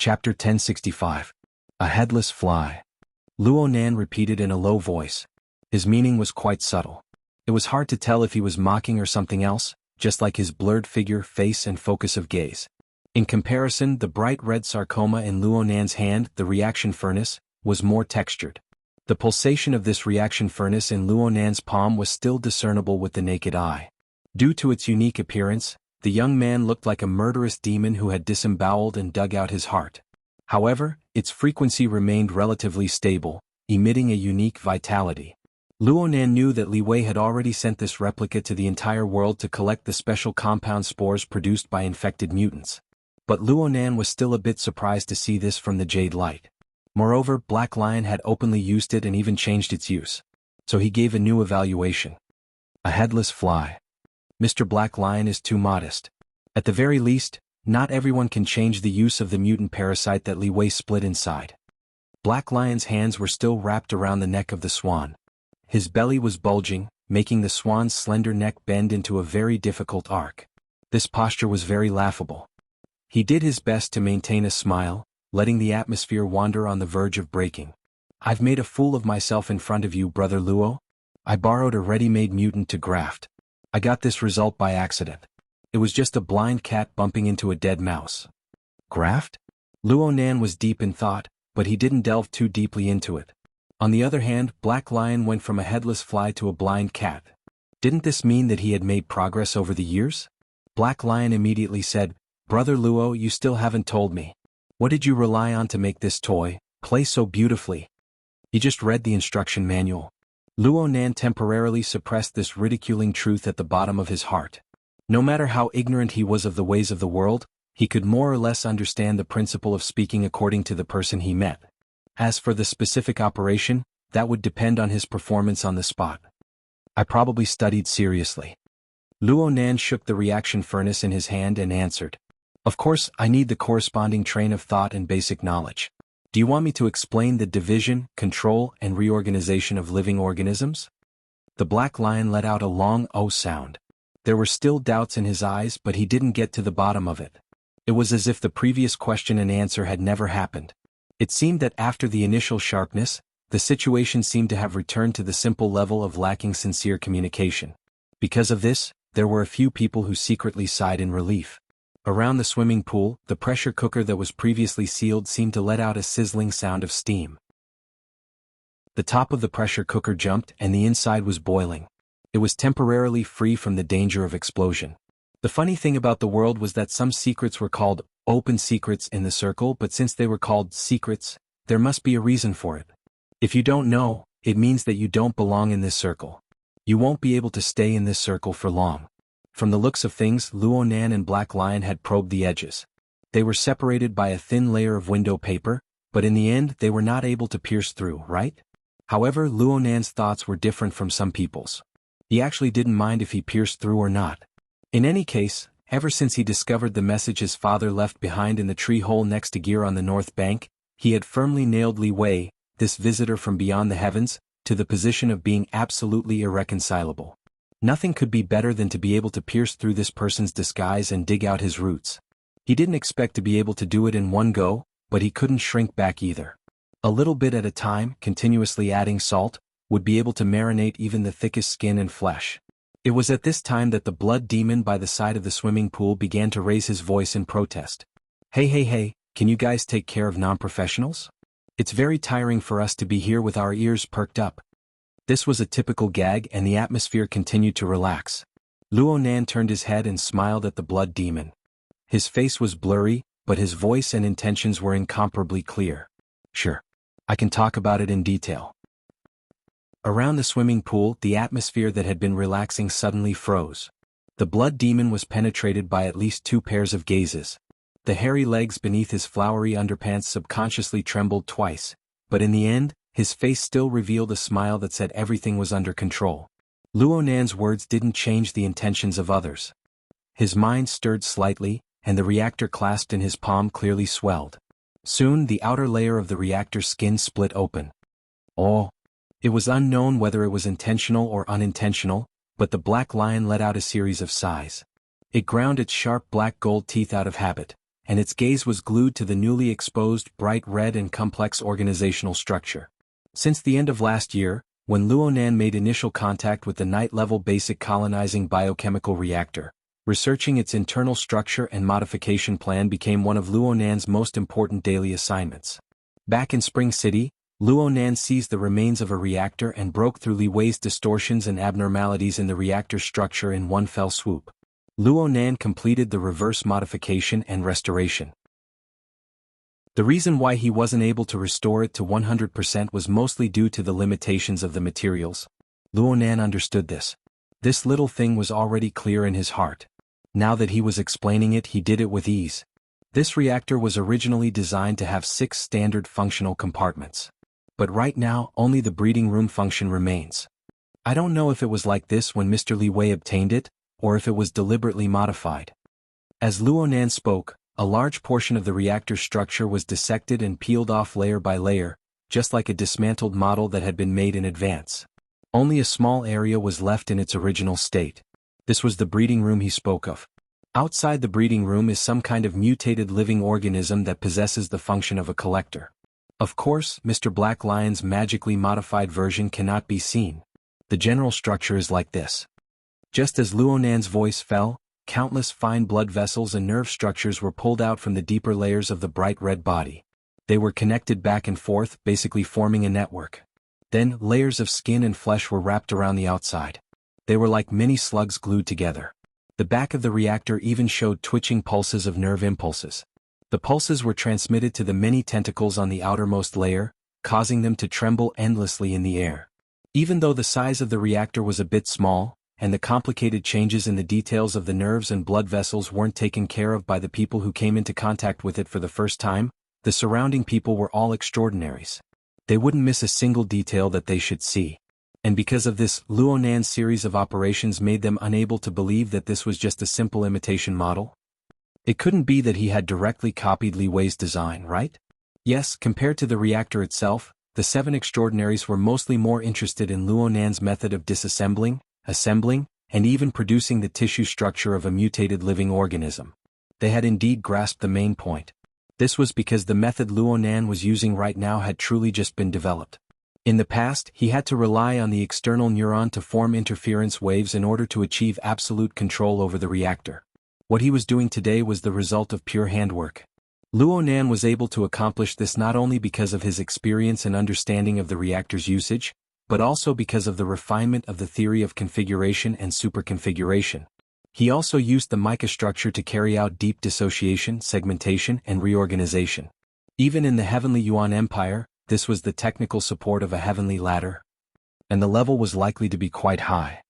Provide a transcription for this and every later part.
Chapter 1065. A Headless Fly. Luo Nan repeated in a low voice. His meaning was quite subtle. It was hard to tell if he was mocking or something else, just like his blurred figure, face and focus of gaze. In comparison, the bright red sarcoma in Luo Nan's hand, the reaction furnace, was more textured. The pulsation of this reaction furnace in Luo Nan's palm was still discernible with the naked eye. Due to its unique appearance, the young man looked like a murderous demon who had disemboweled and dug out his heart. However, its frequency remained relatively stable, emitting a unique vitality. Luo Nan knew that Li Wei had already sent this replica to the entire world to collect the special compound spores produced by infected mutants. But Luo Nan was still a bit surprised to see this from the Jade Light. Moreover, Black Lion had openly used it and even changed its use. So he gave a new evaluation. A headless fly. Mr. Black Lion is too modest. At the very least, not everyone can change the use of the mutant parasite that Li Wei split inside. Black Lion's hands were still wrapped around the neck of the swan. His belly was bulging, making the swan's slender neck bend into a very difficult arc. This posture was very laughable. He did his best to maintain a smile, letting the atmosphere wander on the verge of breaking. I've made a fool of myself in front of you, Brother Luo. I borrowed a ready-made mutant to graft. I got this result by accident. It was just a blind cat bumping into a dead mouse. Graft? Luo Nan was deep in thought, but he didn't delve too deeply into it. On the other hand, Black Lion went from a headless fly to a blind cat. Didn't this mean that he had made progress over the years? Black Lion immediately said, Brother Luo, you still haven't told me. What did you rely on to make this toy play so beautifully? You just read the instruction manual. Luo Nan temporarily suppressed this ridiculing truth at the bottom of his heart. No matter how ignorant he was of the ways of the world, he could more or less understand the principle of speaking according to the person he met. As for the specific operation, that would depend on his performance on the spot. I probably studied seriously. Luo Nan shook the reaction furnace in his hand and answered. Of course, I need the corresponding train of thought and basic knowledge. Do you want me to explain the division, control, and reorganization of living organisms? The Black Lion let out a long "oh" sound. There were still doubts in his eyes, but he didn't get to the bottom of it. It was as if the previous question and answer had never happened. It seemed that after the initial sharpness, the situation seemed to have returned to the simple level of lacking sincere communication. Because of this, there were a few people who secretly sighed in relief. Around the swimming pool, the pressure cooker that was previously sealed seemed to let out a sizzling sound of steam. The top of the pressure cooker jumped and the inside was boiling. It was temporarily free from the danger of explosion. The funny thing about the world was that some secrets were called open secrets in the circle, but since they were called secrets, there must be a reason for it. If you don't know, it means that you don't belong in this circle. You won't be able to stay in this circle for long. From the looks of things, Luo Nan and Black Lion had probed the edges. They were separated by a thin layer of window paper, but in the end they were not able to pierce through, right? However, Luo Nan's thoughts were different from some people's. He actually didn't mind if he pierced through or not. In any case, ever since he discovered the message his father left behind in the tree hole next to Gear on the north bank, he had firmly nailed Li Wei, this visitor from beyond the heavens, to the position of being absolutely irreconcilable. Nothing could be better than to be able to pierce through this person's disguise and dig out his roots. He didn't expect to be able to do it in one go, but he couldn't shrink back either. A little bit at a time, continuously adding salt, would be able to marinate even the thickest skin and flesh. It was at this time that the blood demon by the side of the swimming pool began to raise his voice in protest. Hey, can you guys take care of non-professionals? It's very tiring for us to be here with our ears perked up. This was a typical gag and the atmosphere continued to relax. Luo Nan turned his head and smiled at the blood demon. His face was blurry, but his voice and intentions were incomparably clear. Sure. I can talk about it in detail. Around the swimming pool, the atmosphere that had been relaxing suddenly froze. The blood demon was penetrated by at least 2 pairs of gazes. The hairy legs beneath his flowery underpants subconsciously trembled twice, but in the end, his face still revealed a smile that said everything was under control. Luo Nan's words didn't change the intentions of others. His mind stirred slightly, and the reactor clasped in his palm clearly swelled. Soon the outer layer of the reactor skin split open. Oh! It was unknown whether it was intentional or unintentional, but the Black Lion let out a series of sighs. It ground its sharp black gold teeth out of habit, and its gaze was glued to the newly exposed bright red and complex organizational structure. Since the end of last year, when Luonan made initial contact with the night-level basic colonizing biochemical reactor, researching its internal structure and modification plan became one of Luonan's most important daily assignments. Back in Spring City, Luonan seized the remains of a reactor and broke through Li Wei's distortions and abnormalities in the reactor's structure in one fell swoop. Luonan completed the reverse modification and restoration. The reason why he wasn't able to restore it to 100% was mostly due to the limitations of the materials. Luonan understood this. This little thing was already clear in his heart. Now that he was explaining it, he did it with ease. This reactor was originally designed to have 6 standard functional compartments. But right now, only the breeding room function remains. I don't know if it was like this when Mr. Li Wei obtained it, or if it was deliberately modified. As Luonan spoke, a large portion of the reactor's structure was dissected and peeled off layer by layer, just like a dismantled model that had been made in advance. Only a small area was left in its original state. This was the breeding room he spoke of. Outside the breeding room is some kind of mutated living organism that possesses the function of a collector. Of course, Mr. Black Lion's magically modified version cannot be seen. The general structure is like this. Just as Luonan's voice fell, countless fine blood vessels and nerve structures were pulled out from the deeper layers of the bright red body. They were connected back and forth, basically forming a network. Then, layers of skin and flesh were wrapped around the outside. They were like mini slugs glued together. The back of the reactor even showed twitching pulses of nerve impulses. The pulses were transmitted to the many tentacles on the outermost layer, causing them to tremble endlessly in the air. Even though the size of the reactor was a bit small, and the complicated changes in the details of the nerves and blood vessels weren't taken care of by the people who came into contact with it for the first time, the surrounding people were all extraordinaries. They wouldn't miss a single detail that they should see. And because of this, Luonan's series of operations made them unable to believe that this was just a simple imitation model. It couldn't be that he had directly copied Li Wei's design, right? Yes, compared to the reactor itself, the 7 extraordinaries were mostly more interested in Luonan's method of disassembling, assembling, and even producing the tissue structure of a mutated living organism. They had indeed grasped the main point. This was because the method Luonan was using right now had truly just been developed. In the past, he had to rely on the external neuron to form interference waves in order to achieve absolute control over the reactor. What he was doing today was the result of pure handwork. Luonan was able to accomplish this not only because of his experience and understanding of the reactor's usage, but also because of the refinement of the theory of configuration and superconfiguration. He also used the mica structure to carry out deep dissociation, segmentation, and reorganization. Even in the Heavenly Yuan Empire, this was the technical support of a heavenly ladder. And the level was likely to be quite high.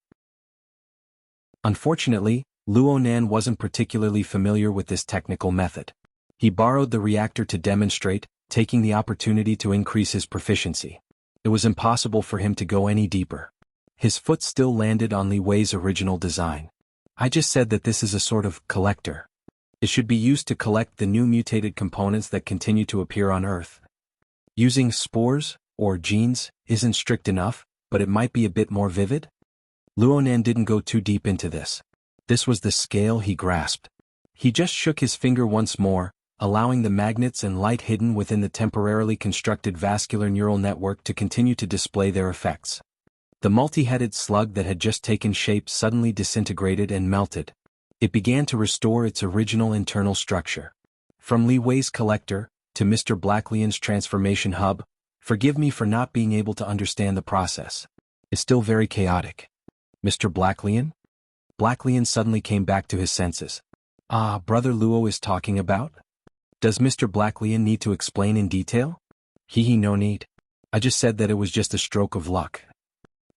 Unfortunately, Luonan wasn't particularly familiar with this technical method. He borrowed the reactor to demonstrate, taking the opportunity to increase his proficiency. It was impossible for him to go any deeper. His foot still landed on Li Wei's original design. I just said that this is a sort of collector. It should be used to collect the new mutated components that continue to appear on Earth. Using spores, or genes, isn't strict enough, but it might be a bit more vivid? Luonan didn't go too deep into this. This was the scale he grasped. He just shook his finger once more, allowing the magnets and light hidden within the temporarily constructed vascular neural network to continue to display their effects. The multi-headed slug that had just taken shape suddenly disintegrated and melted. It began to restore its original internal structure. From Li Wei's collector, to Mr. Blackleon's transformation hub, forgive me for not being able to understand the process. It's still very chaotic. Mr. Blackleon? Blackleon suddenly came back to his senses. Ah, Brother Luo is talking about? Does Mr. Blackleon need to explain in detail? No need. I just said that it was just a stroke of luck.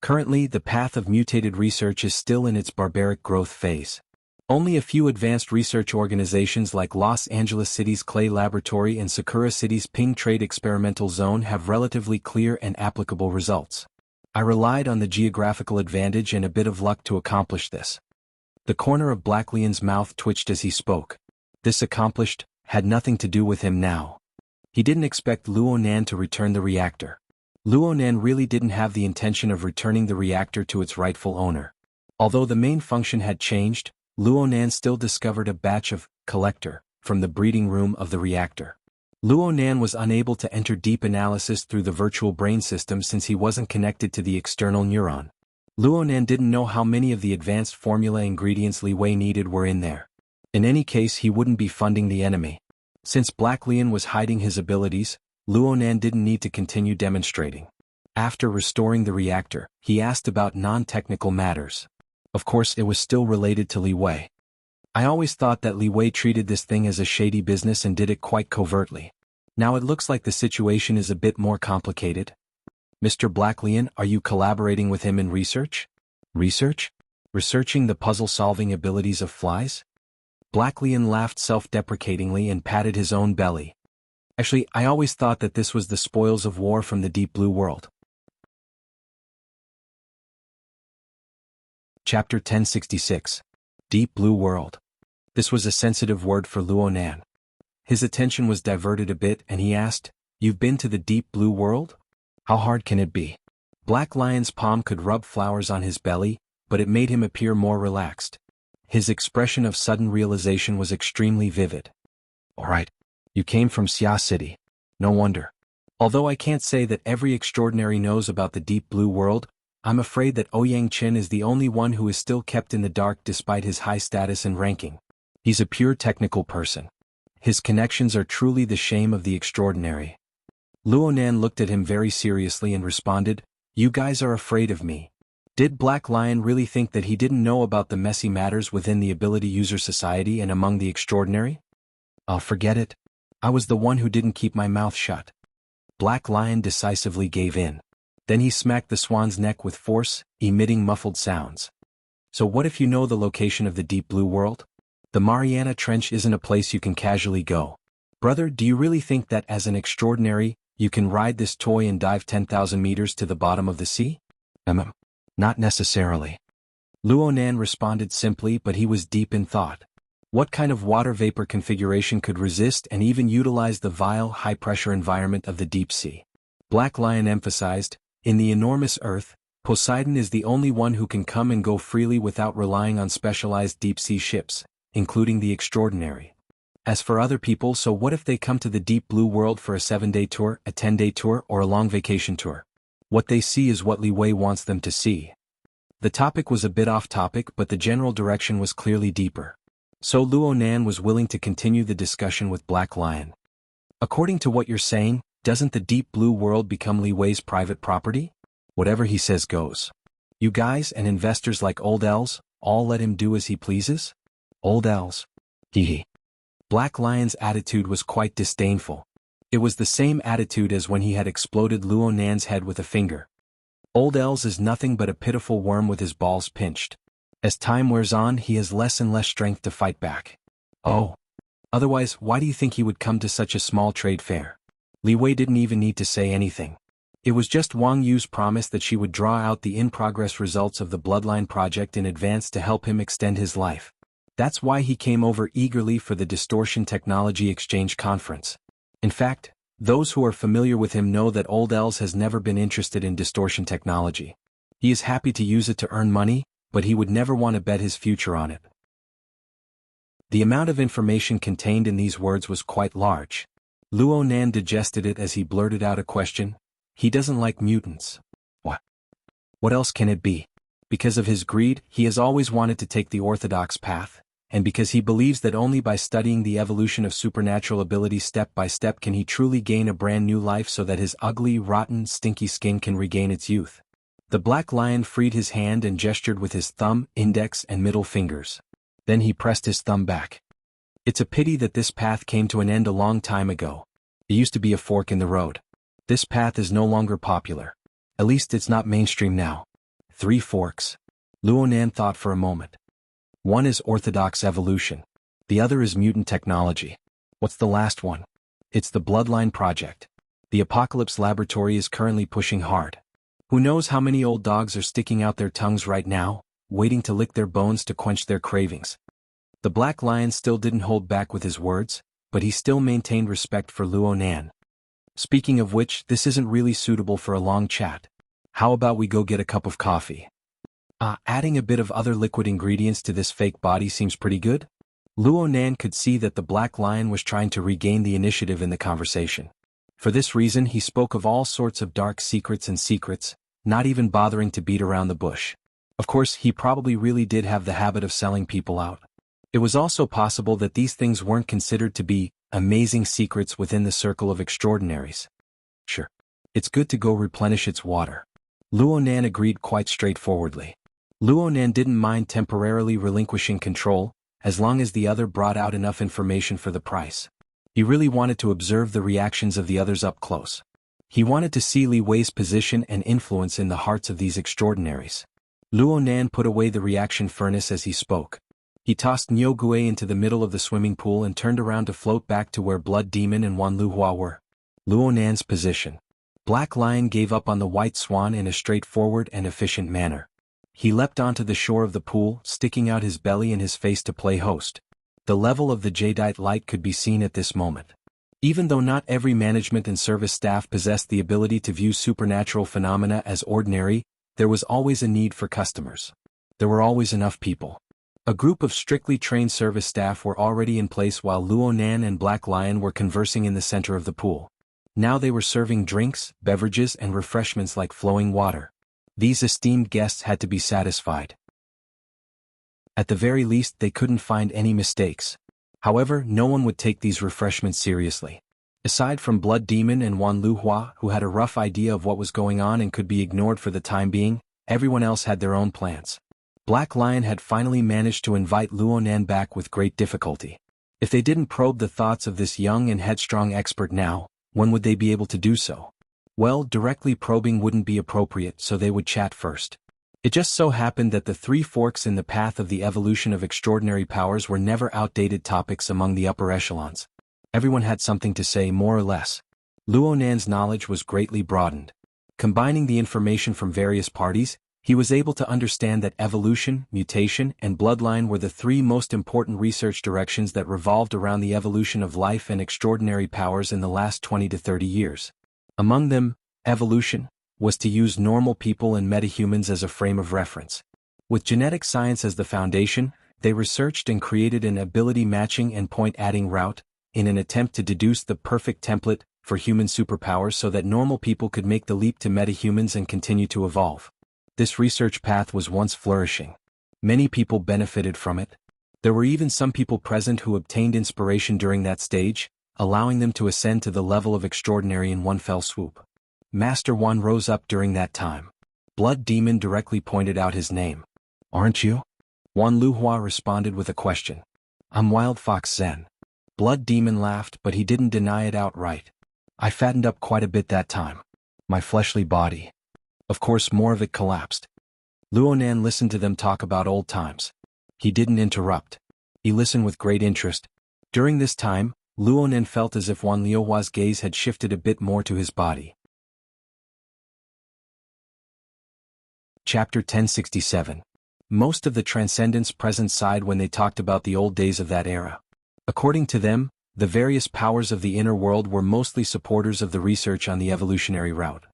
Currently, the path of mutated research is still in its barbaric growth phase. Only a few advanced research organizations like Los Angeles City's Clay Laboratory and Sakura City's Ping Trade Experimental Zone have relatively clear and applicable results. I relied on the geographical advantage and a bit of luck to accomplish this. The corner of Blackleon's mouth twitched as he spoke. This accomplished, had nothing to do with him now. He didn't expect Luonan to return the reactor. Luonan really didn't have the intention of returning the reactor to its rightful owner. Although the main function had changed, Luonan still discovered a batch of collector from the breeding room of the reactor. Luonan was unable to enter deep analysis through the virtual brain system since he wasn't connected to the external neuron. Luonan didn't know how many of the advanced formula ingredients Li Wei needed were in there. In any case, he wouldn't be funding the enemy. Since Black Lion was hiding his abilities, Luonan didn't need to continue demonstrating. After restoring the reactor, he asked about non-technical matters. Of course, it was still related to Li Wei. I always thought that Li Wei treated this thing as a shady business and did it quite covertly. Now it looks like the situation is a bit more complicated. Mr. Black Lion, are you collaborating with him in research? Research? Researching the puzzle-solving abilities of flies? Black Lion laughed self-deprecatingly and patted his own belly. Actually, I always thought that this was the spoils of war from the Deep Blue World. Chapter 1066. Deep Blue World. This was a sensitive word for Luonan. His attention was diverted a bit and he asked, "You've been to the Deep Blue World? How hard can it be?" Black Lion's palm could rub flowers on his belly, but it made him appear more relaxed. His expression of sudden realization was extremely vivid. "All right. You came from Xia City. No wonder. Although I can't say that every extraordinary knows about the Deep Blue World, I'm afraid that Ouyang Qin is the only one who is still kept in the dark despite his high status and ranking. He's a pure technical person. His connections are truly the shame of the extraordinary." Luonan looked at him very seriously and responded, "You guys are afraid of me." Did Black Lion really think that he didn't know about the messy matters within the ability user society and among the extraordinary? "I'll forget it. I was the one who didn't keep my mouth shut." Black Lion decisively gave in. Then he smacked the swan's neck with force, emitting muffled sounds. "So what if you know the location of the Deep Blue World? The Mariana Trench isn't a place you can casually go. Brother, do you really think that as an extraordinary, you can ride this toy and dive 10,000 meters to the bottom of the sea?" Not necessarily." Luonan responded simply, but he was deep in thought. What kind of water vapor configuration could resist and even utilize the vile, high-pressure environment of the deep sea? Black Lion emphasized, "In the enormous Earth, Poseidon is the only one who can come and go freely without relying on specialized deep-sea ships, including the extraordinary. As for other people, so what if they come to the Deep Blue World for a 7-day tour, a 10-day tour, or a long vacation tour? What they see is what Li Wei wants them to see." The topic was a bit off topic, but the general direction was clearly deeper. So Luonan was willing to continue the discussion with Black Lion. "According to what you're saying, doesn't the Deep Blue World become Li Wei's private property? Whatever he says goes. You guys and investors like Old Els, all let him do as he pleases?" "Old Els." Hee. Black Lion's attitude was quite disdainful. It was the same attitude as when he had exploded Luonan's head with a finger. Old Els is nothing but a pitiful worm with his balls pinched. As time wears on, he has less and less strength to fight back. Oh. Otherwise, why do you think he would come to such a small trade fair? Li Wei didn't even need to say anything. It was just Wang Yu's promise that she would draw out the in-progress results of the Bloodline project in advance to help him extend his life. That's why he came over eagerly for the Distortion Technology Exchange Conference. In fact, those who are familiar with him know that Old Els has never been interested in distortion technology. He is happy to use it to earn money, but he would never want to bet his future on it. The amount of information contained in these words was quite large. Luonan digested it as he blurted out a question. "He doesn't like mutants." "What? What else can it be?" Because of his greed, he has always wanted to take the orthodox path, and because he believes that only by studying the evolution of supernatural abilities step by step can he truly gain a brand new life so that his ugly, rotten, stinky skin can regain its youth. The Black Lion freed his hand and gestured with his thumb, index, and middle fingers. Then he pressed his thumb back. "It's a pity that this path came to an end a long time ago. It used to be a fork in the road. This path is no longer popular. At least it's not mainstream now." 3 forks. Luonan thought for a moment. One is orthodox evolution. The other is mutant technology. What's the last one? It's the Bloodline project. The Apocalypse Laboratory is currently pushing hard. Who knows how many old dogs are sticking out their tongues right now, waiting to lick their bones to quench their cravings. The Black Lion still didn't hold back with his words, but he still maintained respect for Luonan. "Speaking of which, this isn't really suitable for a long chat. How about we go get a cup of coffee?" Adding a bit of other liquid ingredients to this fake body seems pretty good? Luonan could see that the Black Lion was trying to regain the initiative in the conversation. For this reason he spoke of all sorts of dark secrets, not even bothering to beat around the bush. Of course, he probably really did have the habit of selling people out. It was also possible that these things weren't considered to be amazing secrets within the circle of extraordinaries. Sure. It's good to go replenish its water. Luonan agreed quite straightforwardly. Luonan didn't mind temporarily relinquishing control, as long as the other brought out enough information for the price. He really wanted to observe the reactions of the others up close. He wanted to see Li Wei's position and influence in the hearts of these extraordinaries. Luonan put away the reaction furnace as he spoke. He tossed Niugue into the middle of the swimming pool and turned around to float back to where Blood Demon and Xuanhuan were. Luonan's position. Black Lion gave up on the white swan in a straightforward and efficient manner. He leapt onto the shore of the pool, sticking out his belly and his face to play host. The level of the jadeite light could be seen at this moment. Even though not every management and service staff possessed the ability to view supernatural phenomena as ordinary, there was always a need for customers. There were always enough people. A group of strictly trained service staff were already in place while Luonan and Black Lion were conversing in the center of the pool. Now they were serving drinks, beverages and refreshments like flowing water. These esteemed guests had to be satisfied. At the very least they couldn't find any mistakes. However, no one would take these refreshments seriously. Aside from Blood Demon and Xuanhuan, who had a rough idea of what was going on and could be ignored for the time being, everyone else had their own plans. Black Lion had finally managed to invite Luonan back with great difficulty. If they didn't probe the thoughts of this young and headstrong expert now, when would they be able to do so? Well, directly probing wouldn't be appropriate, so they would chat first. It just so happened that the three forks in the path of the evolution of extraordinary powers were never outdated topics among the upper echelons. Everyone had something to say more or less. Luonan's knowledge was greatly broadened. Combining the information from various parties, he was able to understand that evolution, mutation, and bloodline were the three most important research directions that revolved around the evolution of life and extraordinary powers in the last 20 to 30 years. Among them, evolution was to use normal people and metahumans as a frame of reference. With genetic science as the foundation, they researched and created an ability matching and point-adding route, in an attempt to deduce the perfect template for human superpowers so that normal people could make the leap to metahumans and continue to evolve. This research path was once flourishing. Many people benefited from it. There were even some people present who obtained inspiration during that stage, allowing them to ascend to the level of extraordinary in one fell swoop. Master One rose up during that time. Blood Demon directly pointed out his name. "Aren't you?" Xuanhuan responded with a question. "I'm Wild Fox Zen." Blood Demon laughed, but he didn't deny it outright. "I fattened up quite a bit that time. My fleshly body. Of course more of it collapsed." Luonan listened to them talk about old times. He didn't interrupt. He listened with great interest. During this time, Luonan felt as if Xuanhuan's gaze had shifted a bit more to his body. Chapter 1067. Most of the Transcendents present sighed when they talked about the old days of that era. According to them, the various powers of the inner world were mostly supporters of the research on the evolutionary route.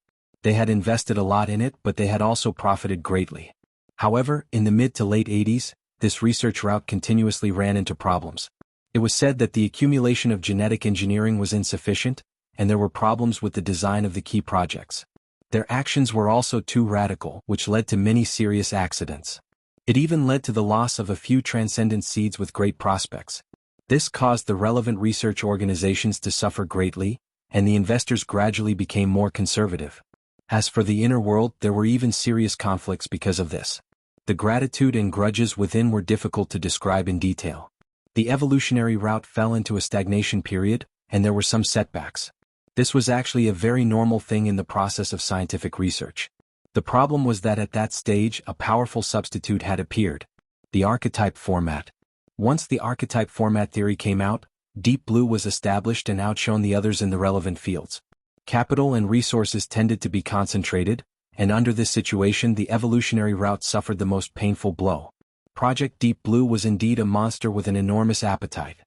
They had invested a lot in it, but they had also profited greatly. However, in the mid to late 80s, this research route continuously ran into problems. It was said that the accumulation of genetic engineering was insufficient, and there were problems with the design of the key projects. Their actions were also too radical, which led to many serious accidents. It even led to the loss of a few transcendent seeds with great prospects. This caused the relevant research organizations to suffer greatly, and the investors gradually became more conservative. As for the inner world, there were even serious conflicts because of this. The gratitude and grudges within were difficult to describe in detail. The evolutionary route fell into a stagnation period, and there were some setbacks. This was actually a very normal thing in the process of scientific research. The problem was that at that stage a powerful substitute had appeared. The archetype format. Once the archetype format theory came out, Deep Blue was established and outshone the others in the relevant fields. Capital and resources tended to be concentrated, and under this situation the evolutionary route suffered the most painful blow. Project Deep Blue was indeed a monster with an enormous appetite.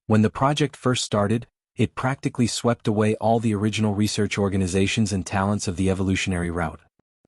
When the project first started, it practically swept away all the original research organizations and talents of the evolutionary route.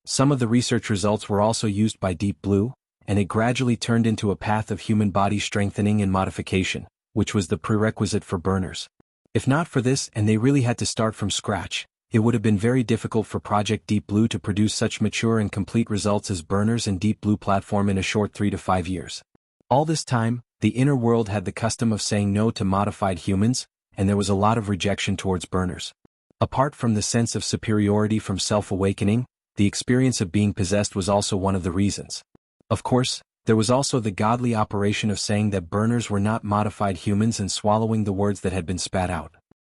Some of the research results were also used by Deep Blue, and it gradually turned into a path of human body strengthening and modification, which was the prerequisite for burners. If not for this and they really had to start from scratch, it would have been very difficult for Project Deep Blue to produce such mature and complete results as burners and Deep Blue platform in a short 3 to 5 years. All this time, the inner world had the custom of saying no to modified humans, and there was a lot of rejection towards burners. Apart from the sense of superiority from self-awakening, the experience of being possessed was also one of the reasons. Of course, there was also the godly operation of saying that burners were not modified humans and swallowing the words that had been spat out.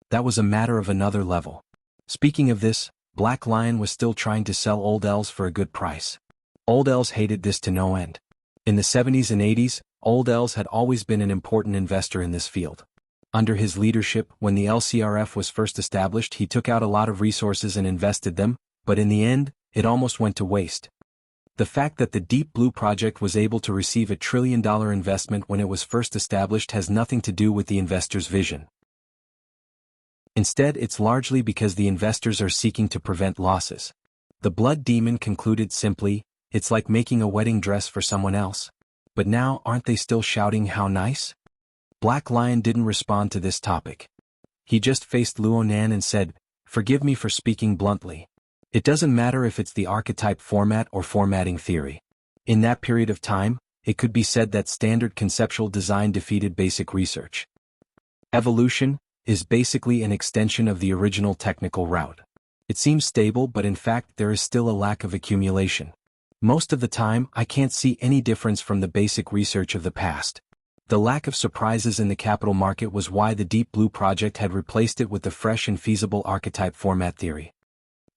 That was a matter of another level. Speaking of this, Black Lion was still trying to sell Old Elves for a good price. Old Elves hated this to no end. In the 70s and 80s, Old Elves had always been an important investor in this field. Under his leadership, when the LCRF was first established, he took out a lot of resources and invested them, but in the end, it almost went to waste. The fact that the Deep Blue project was able to receive $1 trillion investment when it was first established has nothing to do with the investor's vision. Instead, it's largely because the investors are seeking to prevent losses. The Blood Demon concluded simply, "It's like making a wedding dress for someone else. But now, aren't they still shouting how nice?" Black Lion didn't respond to this topic. He just faced Luonan and said, "Forgive me for speaking bluntly. It doesn't matter if it's the archetype format or formatting theory. In that period of time, it could be said that standard conceptual design defeated basic research. Evolution is basically an extension of the original technical route. It seems stable, but in fact there is still a lack of accumulation. Most of the time, I can't see any difference from the basic research of the past. The lack of surprises in the capital market was why the Deep Blue project had replaced it with the fresh and feasible archetype format theory.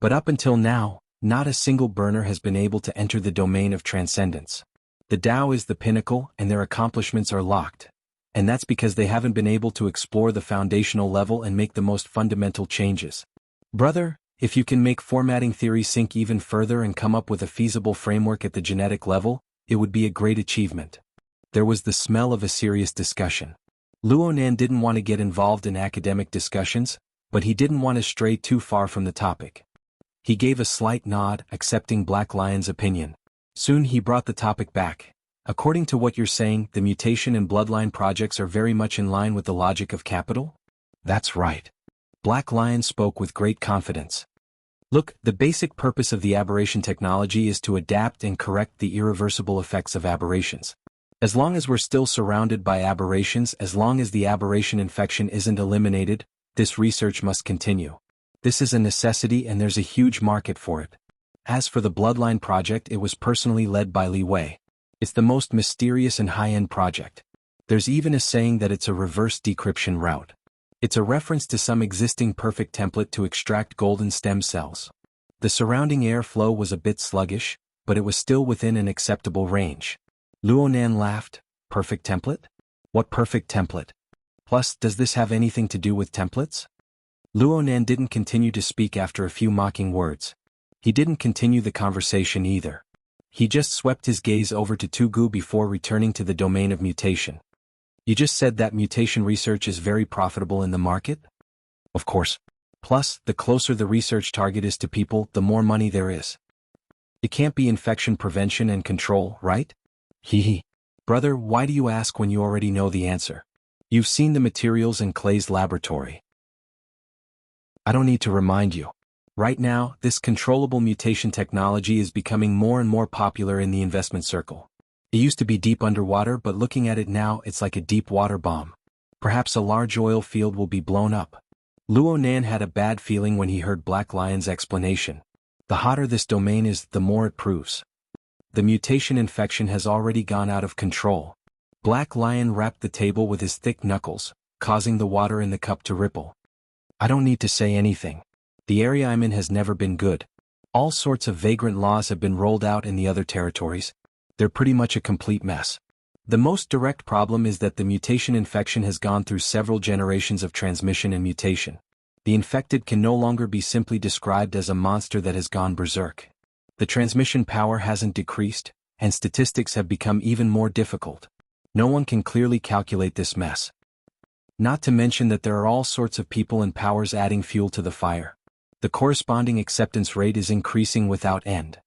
But up until now, not a single burner has been able to enter the domain of transcendence. The Tao is the pinnacle and their accomplishments are locked. And that's because they haven't been able to explore the foundational level and make the most fundamental changes. Brother, if you can make formatting theory sink even further and come up with a feasible framework at the genetic level, it would be a great achievement. There was the smell of a serious discussion. Luonan didn't want to get involved in academic discussions, but he didn't want to stray too far from the topic. He gave a slight nod, accepting Black Lion's opinion. Soon he brought the topic back. "According to what you're saying, the mutation and bloodline projects are very much in line with the logic of capital?" "That's right." Black Lion spoke with great confidence. "Look, the basic purpose of the aberration technology is to adapt and correct the irreversible effects of aberrations. As long as we're still surrounded by aberrations, as long as the aberration infection isn't eliminated, this research must continue. This is a necessity and there's a huge market for it." As for the Bloodline project, it was personally led by Li Wei. It's the most mysterious and high-end project. There's even a saying that it's a reverse decryption route. It's a reference to some existing perfect template to extract golden stem cells. The surrounding air flow was a bit sluggish, but it was still within an acceptable range. Luonan laughed. "Perfect template? What perfect template? Plus, does this have anything to do with templates?" Luonan didn't continue to speak after a few mocking words. He didn't continue the conversation either. He just swept his gaze over to Tugu before returning to the domain of mutation. "You just said that mutation research is very profitable in the market?" "Of course. Plus, the closer the research target is to people, the more money there is. It can't be infection prevention and control, right?" Hee. "Brother, why do you ask when you already know the answer? You've seen the materials in Clay's laboratory." "I don't need to remind you. Right now, this controllable mutation technology is becoming more and more popular in the investment circle. It used to be deep underwater, but looking at it now, it's like a deep water bomb. Perhaps a large oil field will be blown up." Luonan had a bad feeling when he heard Black Lion's explanation. The hotter this domain is, the more it proves. The mutation infection has already gone out of control. Black Lion rapped the table with his thick knuckles, causing the water in the cup to ripple. "I don't need to say anything. The area I'm in has never been good. All sorts of vagrant laws have been rolled out in the other territories. They're pretty much a complete mess. The most direct problem is that the mutation infection has gone through several generations of transmission and mutation. The infected can no longer be simply described as a monster that has gone berserk. The transmission power hasn't decreased, and statistics have become even more difficult. No one can clearly calculate this mess. Not to mention that there are all sorts of people and powers adding fuel to the fire. The corresponding acceptance rate is increasing without end.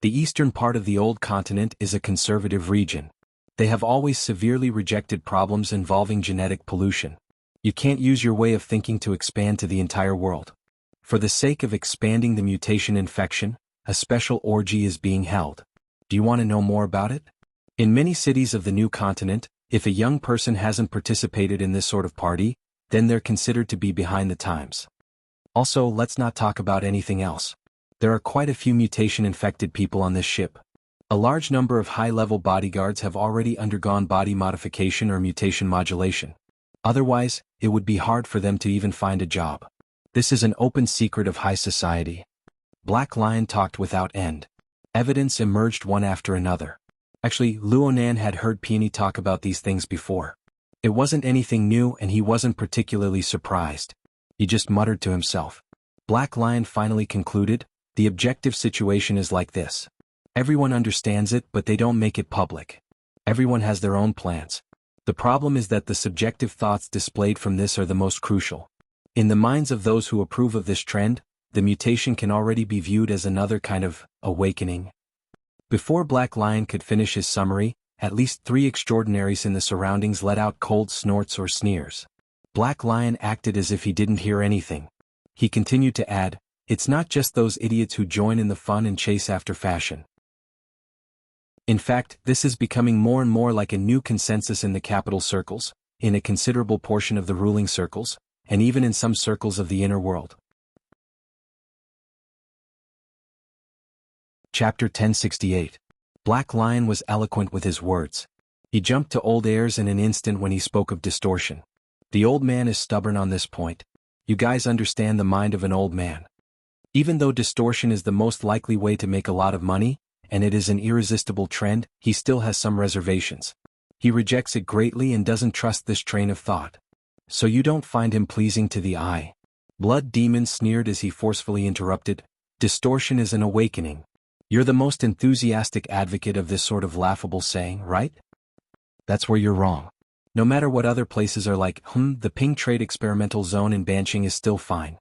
The eastern part of the old continent is a conservative region. They have always severely rejected problems involving genetic pollution. You can't use your way of thinking to expand to the entire world. For the sake of expanding the mutation infection, a special orgy is being held. Do you want to know more about it? In many cities of the new continent, if a young person hasn't participated in this sort of party, then they're considered to be behind the times. Also, let's not talk about anything else. There are quite a few mutation-infected people on this ship. A large number of high-level bodyguards have already undergone body modification or mutation modulation. Otherwise, it would be hard for them to even find a job. This is an open secret of high society. Black Lion talked without end. Evidence emerged one after another. Actually, Luonan had heard Peony talk about these things before. It wasn't anything new and he wasn't particularly surprised. He just muttered to himself. Black Lion finally concluded, the objective situation is like this. Everyone understands it, but they don't make it public. Everyone has their own plans. The problem is that the subjective thoughts displayed from this are the most crucial. In the minds of those who approve of this trend, the mutation can already be viewed as another kind of awakening. Before Black Lion could finish his summary, at least 3 extraordinaries in the surroundings let out cold snorts or sneers. Black Lion acted as if he didn't hear anything. He continued to add, it's not just those idiots who join in the fun and chase after fashion. In fact, this is becoming more and more like a new consensus in the capital circles, in a considerable portion of the ruling circles, and even in some circles of the inner world. Chapter 1068. Black Lion was eloquent with his words. He jumped to old airs in an instant when he spoke of distortion. The old man is stubborn on this point. You guys understand the mind of an old man. Even though distortion is the most likely way to make a lot of money, and it is an irresistible trend, he still has some reservations. He rejects it greatly and doesn't trust this train of thought. So you don't find him pleasing to the eye. Blood Demon sneered as he forcefully interrupted, distortion is an awakening. You're the most enthusiastic advocate of this sort of laughable saying, right? That's where you're wrong. No matter what other places are like, the Ping Trade Experimental Zone in Banqing is still fine.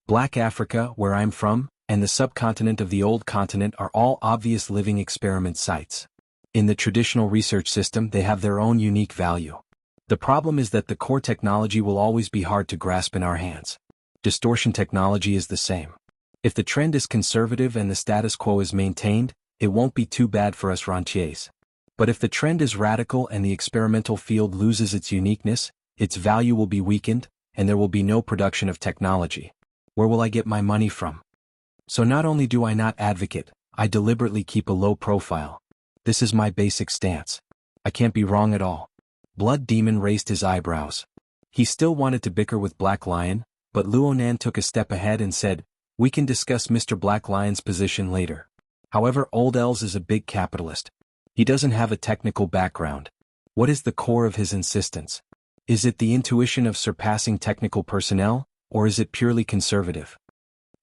Black Africa, where I'm from, and the subcontinent of the old continent are all obvious living experiment sites. In the traditional research system, they have their own unique value. The problem is that the core technology will always be hard to grasp in our hands. Distortion technology is the same. If the trend is conservative and the status quo is maintained, it won't be too bad for us rentiers. But if the trend is radical and the experimental field loses its uniqueness, its value will be weakened, and there will be no production of technology. Where will I get my money from? So not only do I not advocate, I deliberately keep a low profile. This is my basic stance. I can't be wrong at all. Blood Demon raised his eyebrows. He still wanted to bicker with Black Lion, but Luonan took a step ahead and said, we can discuss Mr. Black Lion's position later. However, Old Els is a big capitalist. He doesn't have a technical background. What is the core of his insistence? Is it the intuition of surpassing technical personnel, or is it purely conservative?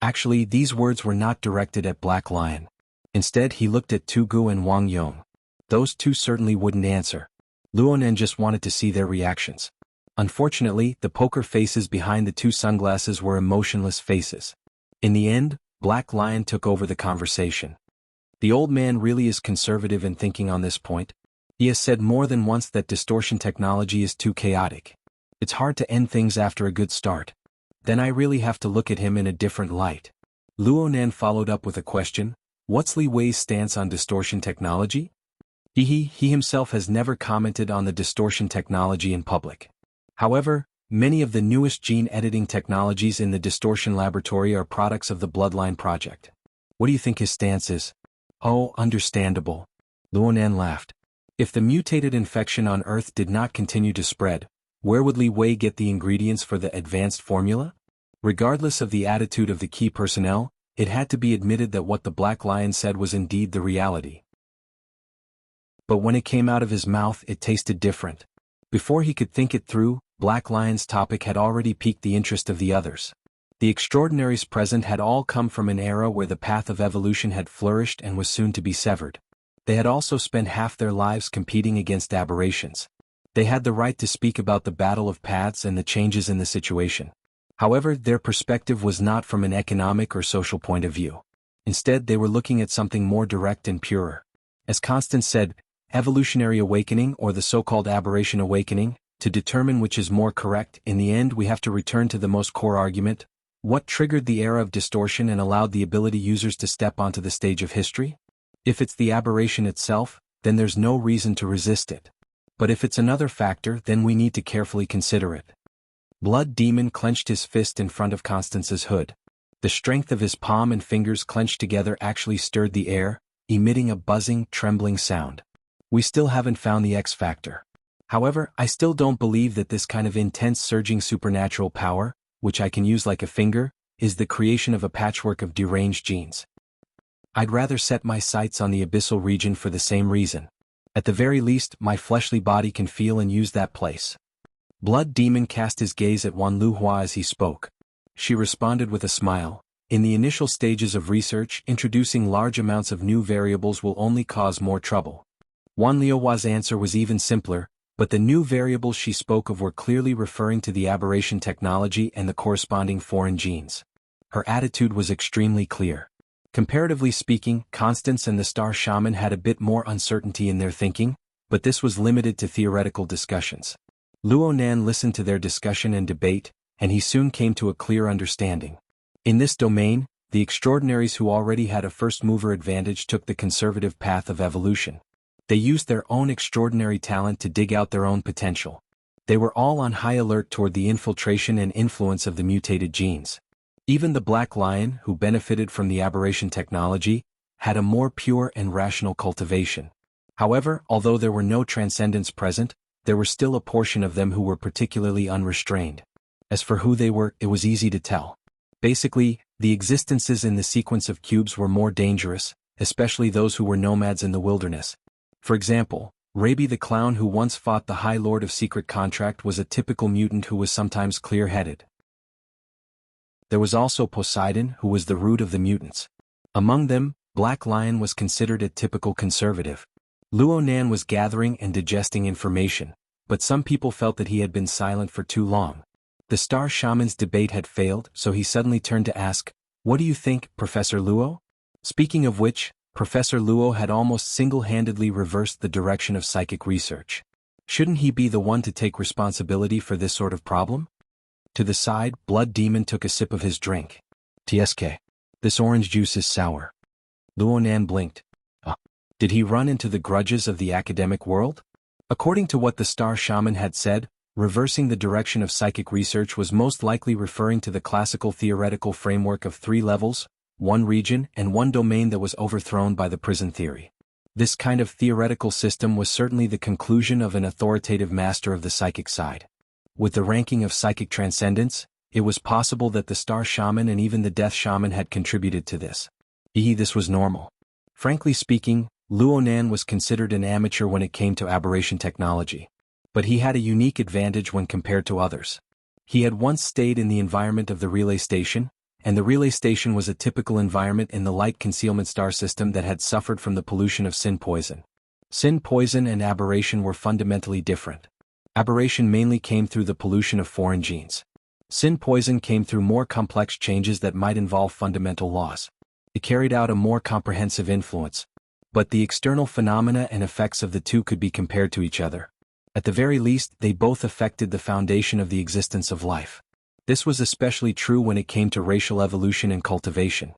Actually, these words were not directed at Black Lion. Instead, he looked at Tugu and Wang Yong. Those two certainly wouldn't answer. Luonan just wanted to see their reactions. Unfortunately, the poker faces behind the two sunglasses were emotionless faces. In the end, Black Lion took over the conversation. The old man really is conservative in thinking on this point. He has said more than once that distortion technology is too chaotic. It's hard to end things after a good start. Then I really have to look at him in a different light. Luonan followed up with a question, what's Li Wei's stance on distortion technology? He himself has never commented on the distortion technology in public. However, many of the newest gene editing technologies in the distortion laboratory are products of the Bloodline project. What do you think his stance is? Oh, understandable. Luonan laughed. If the mutated infection on Earth did not continue to spread, where would Li Wei get the ingredients for the advanced formula? Regardless of the attitude of the key personnel, it had to be admitted that what the Black Lion said was indeed the reality. But when it came out of his mouth, it tasted different. Before he could think it through, Black Lion's topic had already piqued the interest of the others. The extraordinaries present had all come from an era where the path of evolution had flourished and was soon to be severed. They had also spent half their lives competing against aberrations. They had the right to speak about the battle of paths and the changes in the situation. However, their perspective was not from an economic or social point of view. Instead, they were looking at something more direct and purer. As Constance said, evolutionary awakening or the so-called aberration awakening, to determine which is more correct, in the end we have to return to the most core argument. What triggered the era of distortion and allowed the ability users to step onto the stage of history? If it's the aberration itself, then there's no reason to resist it. But if it's another factor, then we need to carefully consider it. Blood Demon clenched his fist in front of Constance's hood. The strength of his palm and fingers clenched together actually stirred the air, emitting a buzzing, trembling sound. We still haven't found the X factor. However, I still don't believe that this kind of intense surging supernatural power, which I can use like a finger, is the creation of a patchwork of deranged genes. I'd rather set my sights on the abyssal region for the same reason. At the very least, my fleshly body can feel and use that place. Blood Demon cast his gaze at xuanhuan as he spoke. She responded with a smile. In the initial stages of research, introducing large amounts of new variables will only cause more trouble. Xuanhuan's answer was even simpler, but the new variables she spoke of were clearly referring to the aberration technology and the corresponding foreign genes. Her attitude was extremely clear. Comparatively speaking, Constance and the Star Shaman had a bit more uncertainty in their thinking, but this was limited to theoretical discussions. Luonan listened to their discussion and debate, and he soon came to a clear understanding. In this domain, the extraordinaries who already had a first-mover advantage took the conservative path of evolution. They used their own extraordinary talent to dig out their own potential. They were all on high alert toward the infiltration and influence of the mutated genes. Even the Black Lion, who benefited from the aberration technology, had a more pure and rational cultivation. However, although there were no transcendents present, there were still a portion of them who were particularly unrestrained. As for who they were, it was easy to tell. Basically, the existences in the sequence of cubes were more dangerous, especially those who were nomads in the wilderness. For example, Raby the Clown, who once fought the High Lord of Secret Contract, was a typical mutant who was sometimes clear-headed. There was also Poseidon, who was the root of the mutants. Among them, Black Lion was considered a typical conservative. Luonan was gathering and digesting information, but some people felt that he had been silent for too long. The Star Shaman's debate had failed, so he suddenly turned to ask, "What do you think, Professor Luo?" Speaking of which, Professor Luo had almost single-handedly reversed the direction of psychic research. Shouldn't he be the one to take responsibility for this sort of problem? To the side, Blood Demon took a sip of his drink. "TSK. This orange juice is sour." Luonan blinked. Did he run into the grudges of the academic world? According to what the Star Shaman had said, reversing the direction of psychic research was most likely referring to the classical theoretical framework of 3 levels, 1 region and 1 domain that was overthrown by the prison theory. This kind of theoretical system was certainly the conclusion of an authoritative master of the psychic side. With the ranking of psychic transcendence, it was possible that the Star Shaman and even the Death Shaman had contributed to this. This was normal. Frankly speaking, Luonan was considered an amateur when it came to aberration technology. But he had a unique advantage when compared to others. He had once stayed in the environment of the relay station, and the relay station was a typical environment in the light concealment star system that had suffered from the pollution of sin poison. Sin poison and aberration were fundamentally different. Aberration mainly came through the pollution of foreign genes. Sin poison came through more complex changes that might involve fundamental laws. It carried out a more comprehensive influence. But the external phenomena and effects of the two could be compared to each other. At the very least, they both affected the foundation of the existence of life. This was especially true when it came to racial evolution and cultivation.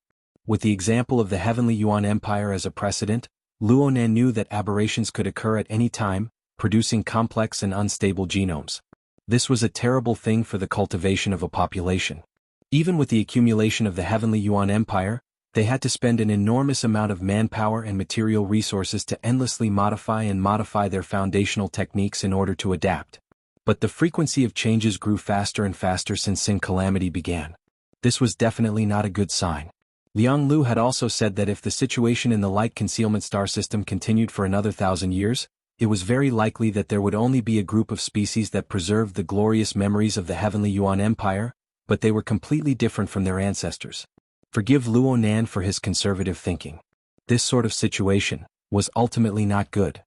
With the example of the Heavenly Yuan Empire as a precedent, Luonan knew that aberrations could occur at any time, producing complex and unstable genomes. This was a terrible thing for the cultivation of a population. Even with the accumulation of the Heavenly Yuan Empire, they had to spend an enormous amount of manpower and material resources to endlessly modify their foundational techniques in order to adapt. But the frequency of changes grew faster and faster since Sin Calamity began. This was definitely not a good sign. Liang Lu had also said that if the situation in the light concealment star system continued for another 1,000 years, it was very likely that there would only be a group of species that preserved the glorious memories of the Heavenly Yuan Empire, but they were completely different from their ancestors. Forgive Luonan for his conservative thinking. This sort of situation was ultimately not good.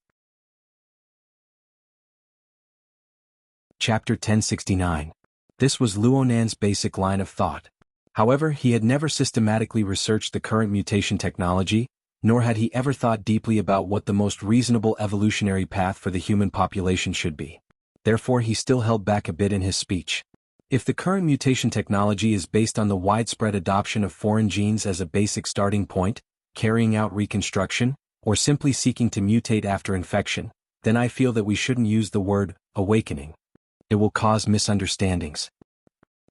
Chapter 1069. This was Luonan's basic line of thought. However, he had never systematically researched the current mutation technology, nor had he ever thought deeply about what the most reasonable evolutionary path for the human population should be. Therefore, he still held back a bit in his speech. If the current mutation technology is based on the widespread adoption of foreign genes as a basic starting point, carrying out reconstruction, or simply seeking to mutate after infection, then I feel that we shouldn't use the word awakening. It will cause misunderstandings.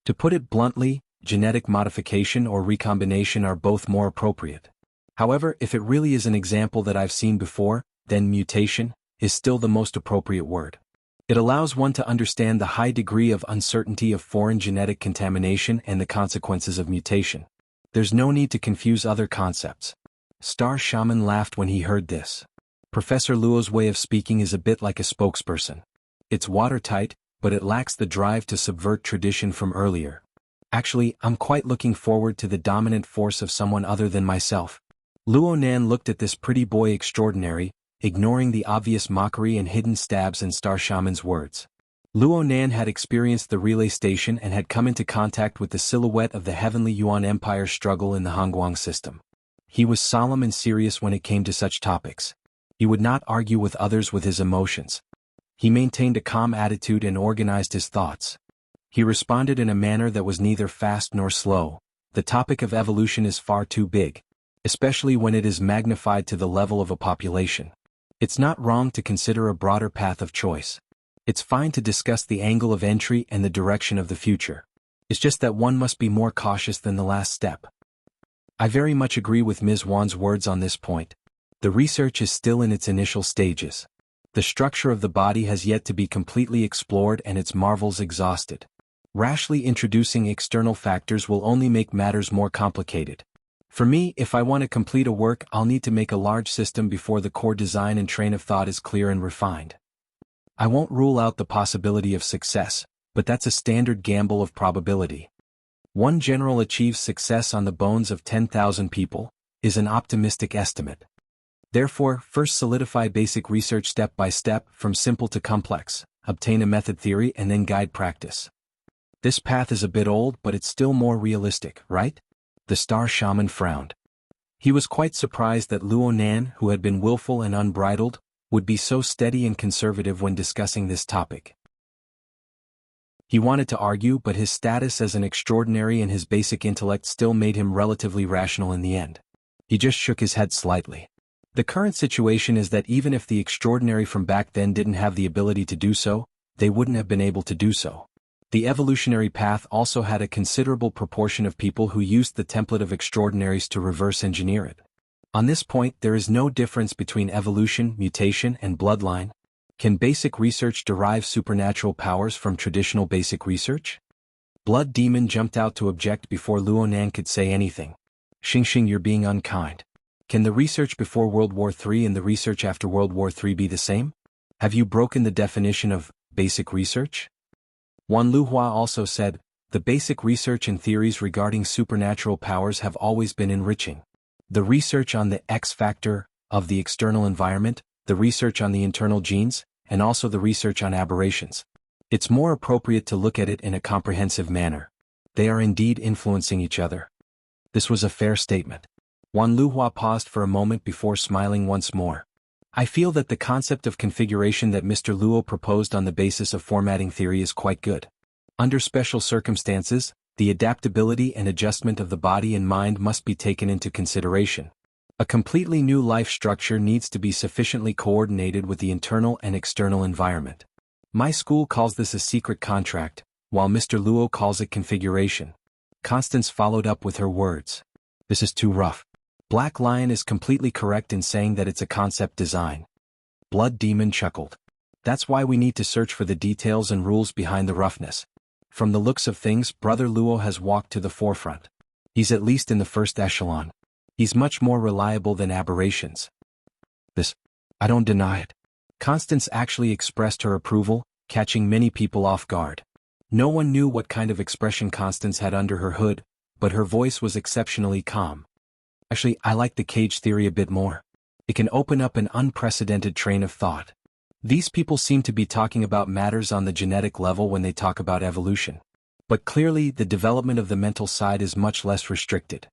To put it bluntly, genetic modification or recombination are both more appropriate. However, if it really is an example that I've seen before, then mutation is still the most appropriate word. It allows one to understand the high degree of uncertainty of foreign genetic contamination and the consequences of mutation. There's no need to confuse other concepts. Star Shaman laughed when he heard this. Professor Luo's way of speaking is a bit like a spokesperson. It's watertight, but it lacks the drive to subvert tradition from earlier. Actually, I'm quite looking forward to the dominant force of someone other than myself. Luo Nan looked at this pretty boy extraordinary, ignoring the obvious mockery and hidden stabs in Star Shaman's words. Luo Nan had experienced the relay station and had come into contact with the silhouette of the heavenly Yuan Empire's struggle in the Hongguang system. He was solemn and serious when it came to such topics. He would not argue with others with his emotions. He maintained a calm attitude and organized his thoughts. He responded in a manner that was neither fast nor slow. The topic of evolution is far too big, especially when it is magnified to the level of a population. It's not wrong to consider a broader path of choice. It's fine to discuss the angle of entry and the direction of the future. It's just that one must be more cautious than the last step. I very much agree with Ms. Wan's words on this point. The research is still in its initial stages. The structure of the body has yet to be completely explored and its marvels exhausted. Rashly introducing external factors will only make matters more complicated. For me, if I want to complete a work, I'll need to make a large system before the core design and train of thought is clear and refined. I won't rule out the possibility of success, but that's a standard gamble of probability. One general achieves success on the bones of 10,000 people, is an optimistic estimate. Therefore, first solidify basic research step by step, from simple to complex, obtain a method theory and then guide practice. This path is a bit old, but it's still more realistic, right? The Star Shaman frowned. He was quite surprised that Luo Nan, who had been willful and unbridled, would be so steady and conservative when discussing this topic. He wanted to argue, but his status as an extraordinary and his basic intellect still made him relatively rational in the end. He just shook his head slightly. The current situation is that even if the extraordinary from back then didn't have the ability to do so, they wouldn't have been able to do so. The evolutionary path also had a considerable proportion of people who used the template of extraordinaries to reverse engineer it. On this point, there is no difference between evolution, mutation, and bloodline. Can basic research derive supernatural powers from traditional basic research? Blood Demon jumped out to object before Luo Nan could say anything. Xing, you're being unkind. Can the research before World War III and the research after World War III be the same? Have you broken the definition of basic research? Wan Luhua also said, the basic research and theories regarding supernatural powers have always been enriching. The research on the X factor of the external environment, the research on the internal genes, and also the research on aberrations. It's more appropriate to look at it in a comprehensive manner. They are indeed influencing each other. This was a fair statement. Wan Luhua paused for a moment before smiling once more. I feel that the concept of configuration that Mr. Luo proposed on the basis of formatting theory is quite good. Under special circumstances, the adaptability and adjustment of the body and mind must be taken into consideration. A completely new life structure needs to be sufficiently coordinated with the internal and external environment. My school calls this a secret contract, while Mr. Luo calls it configuration. Constance followed up with her words. This is too rough. Black Lion is completely correct in saying that it's a concept design. Blood Demon chuckled. That's why we need to search for the details and rules behind the roughness. From the looks of things, Brother Luo has walked to the forefront. He's at least in the first echelon. He's much more reliable than aberrations. I don't deny it. Constance actually expressed her approval, catching many people off guard. No one knew what kind of expression Constance had under her hood, but her voice was exceptionally calm. Actually, I like the cage theory a bit more. It can open up an unprecedented train of thought. These people seem to be talking about matters on the genetic level when they talk about evolution. But clearly the development of the mental side is much less restricted.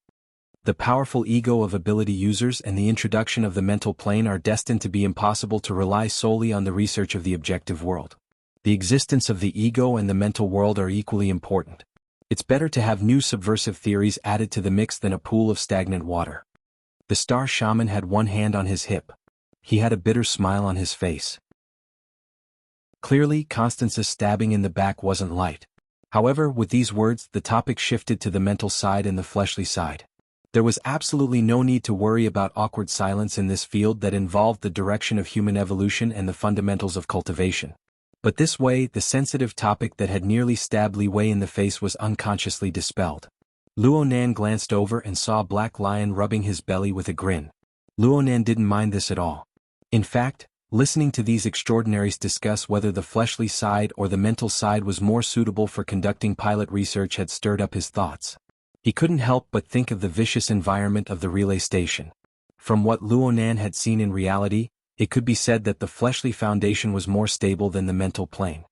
The powerful ego of ability users and the introduction of the mental plane are destined to be impossible to rely solely on the research of the objective world. The existence of the ego and the mental world are equally important. It's better to have new subversive theories added to the mix than a pool of stagnant water. The star shaman had one hand on his hip. He had a bitter smile on his face. Clearly, Constance's stabbing in the back wasn't light. However, with these words, the topic shifted to the mental side and the fleshly side. There was absolutely no need to worry about awkward silence in this field that involved the direction of human evolution and the fundamentals of cultivation. But this way, the sensitive topic that had nearly stabbed Li Wei in the face was unconsciously dispelled. Luonan glanced over and saw Black Lion rubbing his belly with a grin. Luonan didn't mind this at all. In fact, listening to these extraordinaries discuss whether the fleshly side or the mental side was more suitable for conducting pilot research had stirred up his thoughts. He couldn't help but think of the vicious environment of the relay station. From what Luonan had seen in reality, it could be said that the fleshly foundation was more stable than the mental plane.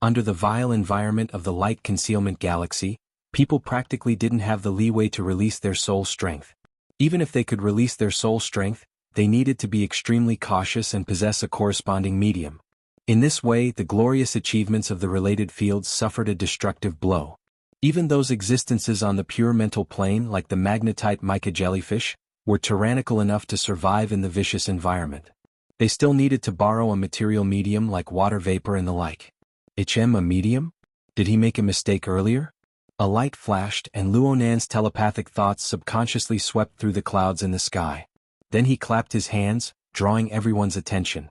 Under the vile environment of the light concealment galaxy, people practically didn't have the leeway to release their soul strength. Even if they could release their soul strength, they needed to be extremely cautious and possess a corresponding medium. In this way, the glorious achievements of the related fields suffered a destructive blow. Even those existences on the pure mental plane like the magnetite mica jellyfish, were tyrannical enough to survive in the vicious environment. They still needed to borrow a material medium like water vapor and the like. A medium? Did he make a mistake earlier? A light flashed and Luonan's telepathic thoughts subconsciously swept through the clouds in the sky. Then he clapped his hands, drawing everyone's attention.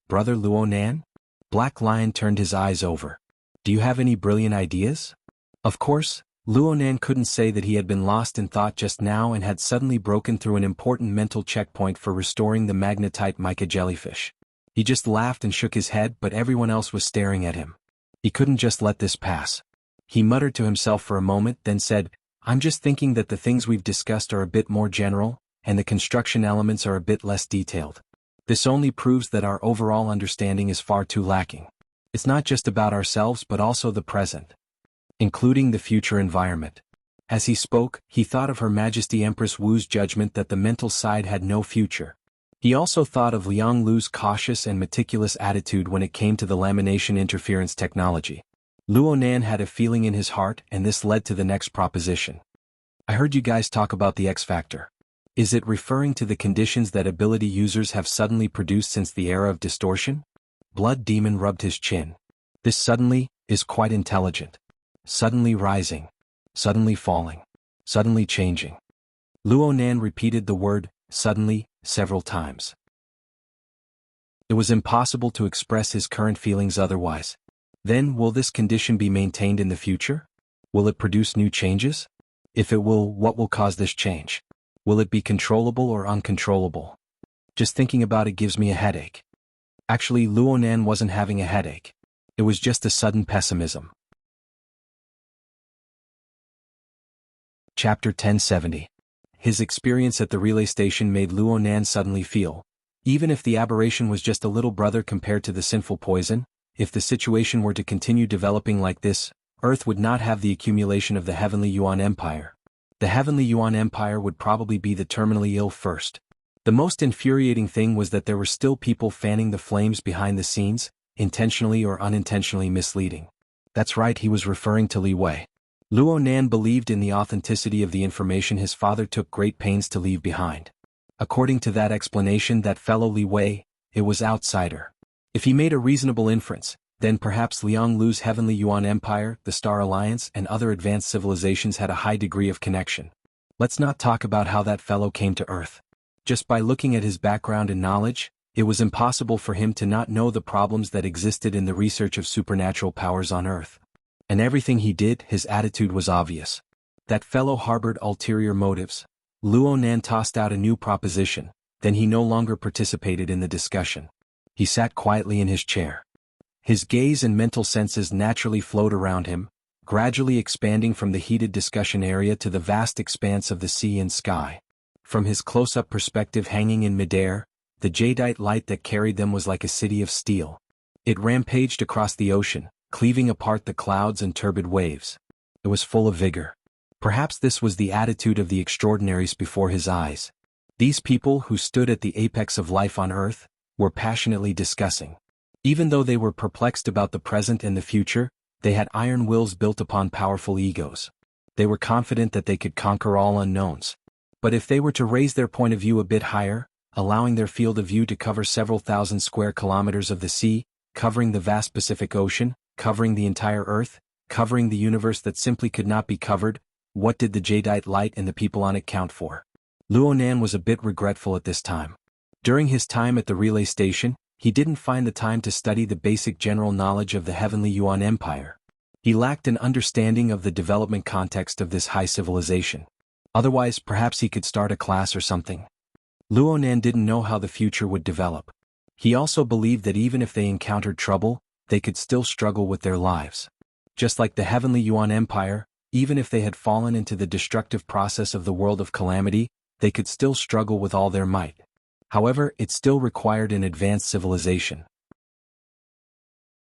Brother Luonan? Black Lion turned his eyes over. Do you have any brilliant ideas? Of course, Luonan couldn't say that he had been lost in thought just now and had suddenly broken through an important mental checkpoint for restoring the magnetite mica jellyfish. He just laughed and shook his head, but everyone else was staring at him. He couldn't just let this pass. He muttered to himself for a moment, then said, I'm just thinking that the things we've discussed are a bit more general, and the construction elements are a bit less detailed. This only proves that our overall understanding is far too lacking. It's not just about ourselves but also the present, including the future environment. As he spoke, he thought of Her Majesty Empress Wu's judgment that the mental side had no future. He also thought of Liang Lu's cautious and meticulous attitude when it came to the lamination interference technology. Luonan had a feeling in his heart, and this led to the next proposition. I heard you guys talk about the X factor. Is it referring to the conditions that ability users have suddenly produced since the era of distortion? Blood Demon rubbed his chin. This suddenly is quite intelligent. Suddenly rising. Suddenly falling. Suddenly changing. Luonan repeated the word, suddenly, several times. It was impossible to express his current feelings otherwise. Then, will this condition be maintained in the future? Will it produce new changes? If it will, what will cause this change? Will it be controllable or uncontrollable? Just thinking about it gives me a headache. Actually, Luonan wasn't having a headache. It was just a sudden pessimism. Chapter 1070. His experience at the relay station made Luonan suddenly feel, even if the aberration was just a little brother compared to the sinful poison, if the situation were to continue developing like this, Earth would not have the accumulation of the Heavenly Yuan Empire. The Heavenly Yuan Empire would probably be the terminally ill first. The most infuriating thing was that there were still people fanning the flames behind the scenes, intentionally or unintentionally misleading. That's right, he was referring to Li Wei. Luonan believed in the authenticity of the information his father took great pains to leave behind. According to that explanation, that fellow Li Wei, it was outsider. If he made a reasonable inference, then perhaps Liang Lu's Heavenly Yuan Empire, the Star Alliance, and other advanced civilizations had a high degree of connection. Let's not talk about how that fellow came to Earth. Just by looking at his background and knowledge, it was impossible for him to not know the problems that existed in the research of supernatural powers on Earth. And everything he did, his attitude was obvious. That fellow harbored ulterior motives. Luonan tossed out a new proposition, then he no longer participated in the discussion. He sat quietly in his chair. His gaze and mental senses naturally flowed around him, gradually expanding from the heated discussion area to the vast expanse of the sea and sky. From his close-up perspective hanging in midair, the jadeite light that carried them was like a city of steel. It rampaged across the ocean, cleaving apart the clouds and turbid waves. It was full of vigor. Perhaps this was the attitude of the extraordinaries before his eyes. These people who stood at the apex of life on Earth were passionately discussing. Even though they were perplexed about the present and the future, they had iron wills built upon powerful egos. They were confident that they could conquer all unknowns. But if they were to raise their point of view a bit higher, allowing their field of view to cover several thousand square kilometers of the sea, covering the vast Pacific Ocean, covering the entire Earth, covering the universe that simply could not be covered, what did the jadeite light and the people on it count for? Luonan was a bit regretful at this time. During his time at the relay station, he didn't find the time to study the basic general knowledge of the heavenly Yuan Empire. He lacked an understanding of the development context of this high civilization. Otherwise, perhaps he could start a class or something. Luonan didn't know how the future would develop. He also believed that even if they encountered trouble, they could still struggle with their lives. Just like the heavenly Yuan Empire, even if they had fallen into the destructive process of the world of calamity, they could still struggle with all their might. However, it still required an advanced civilization.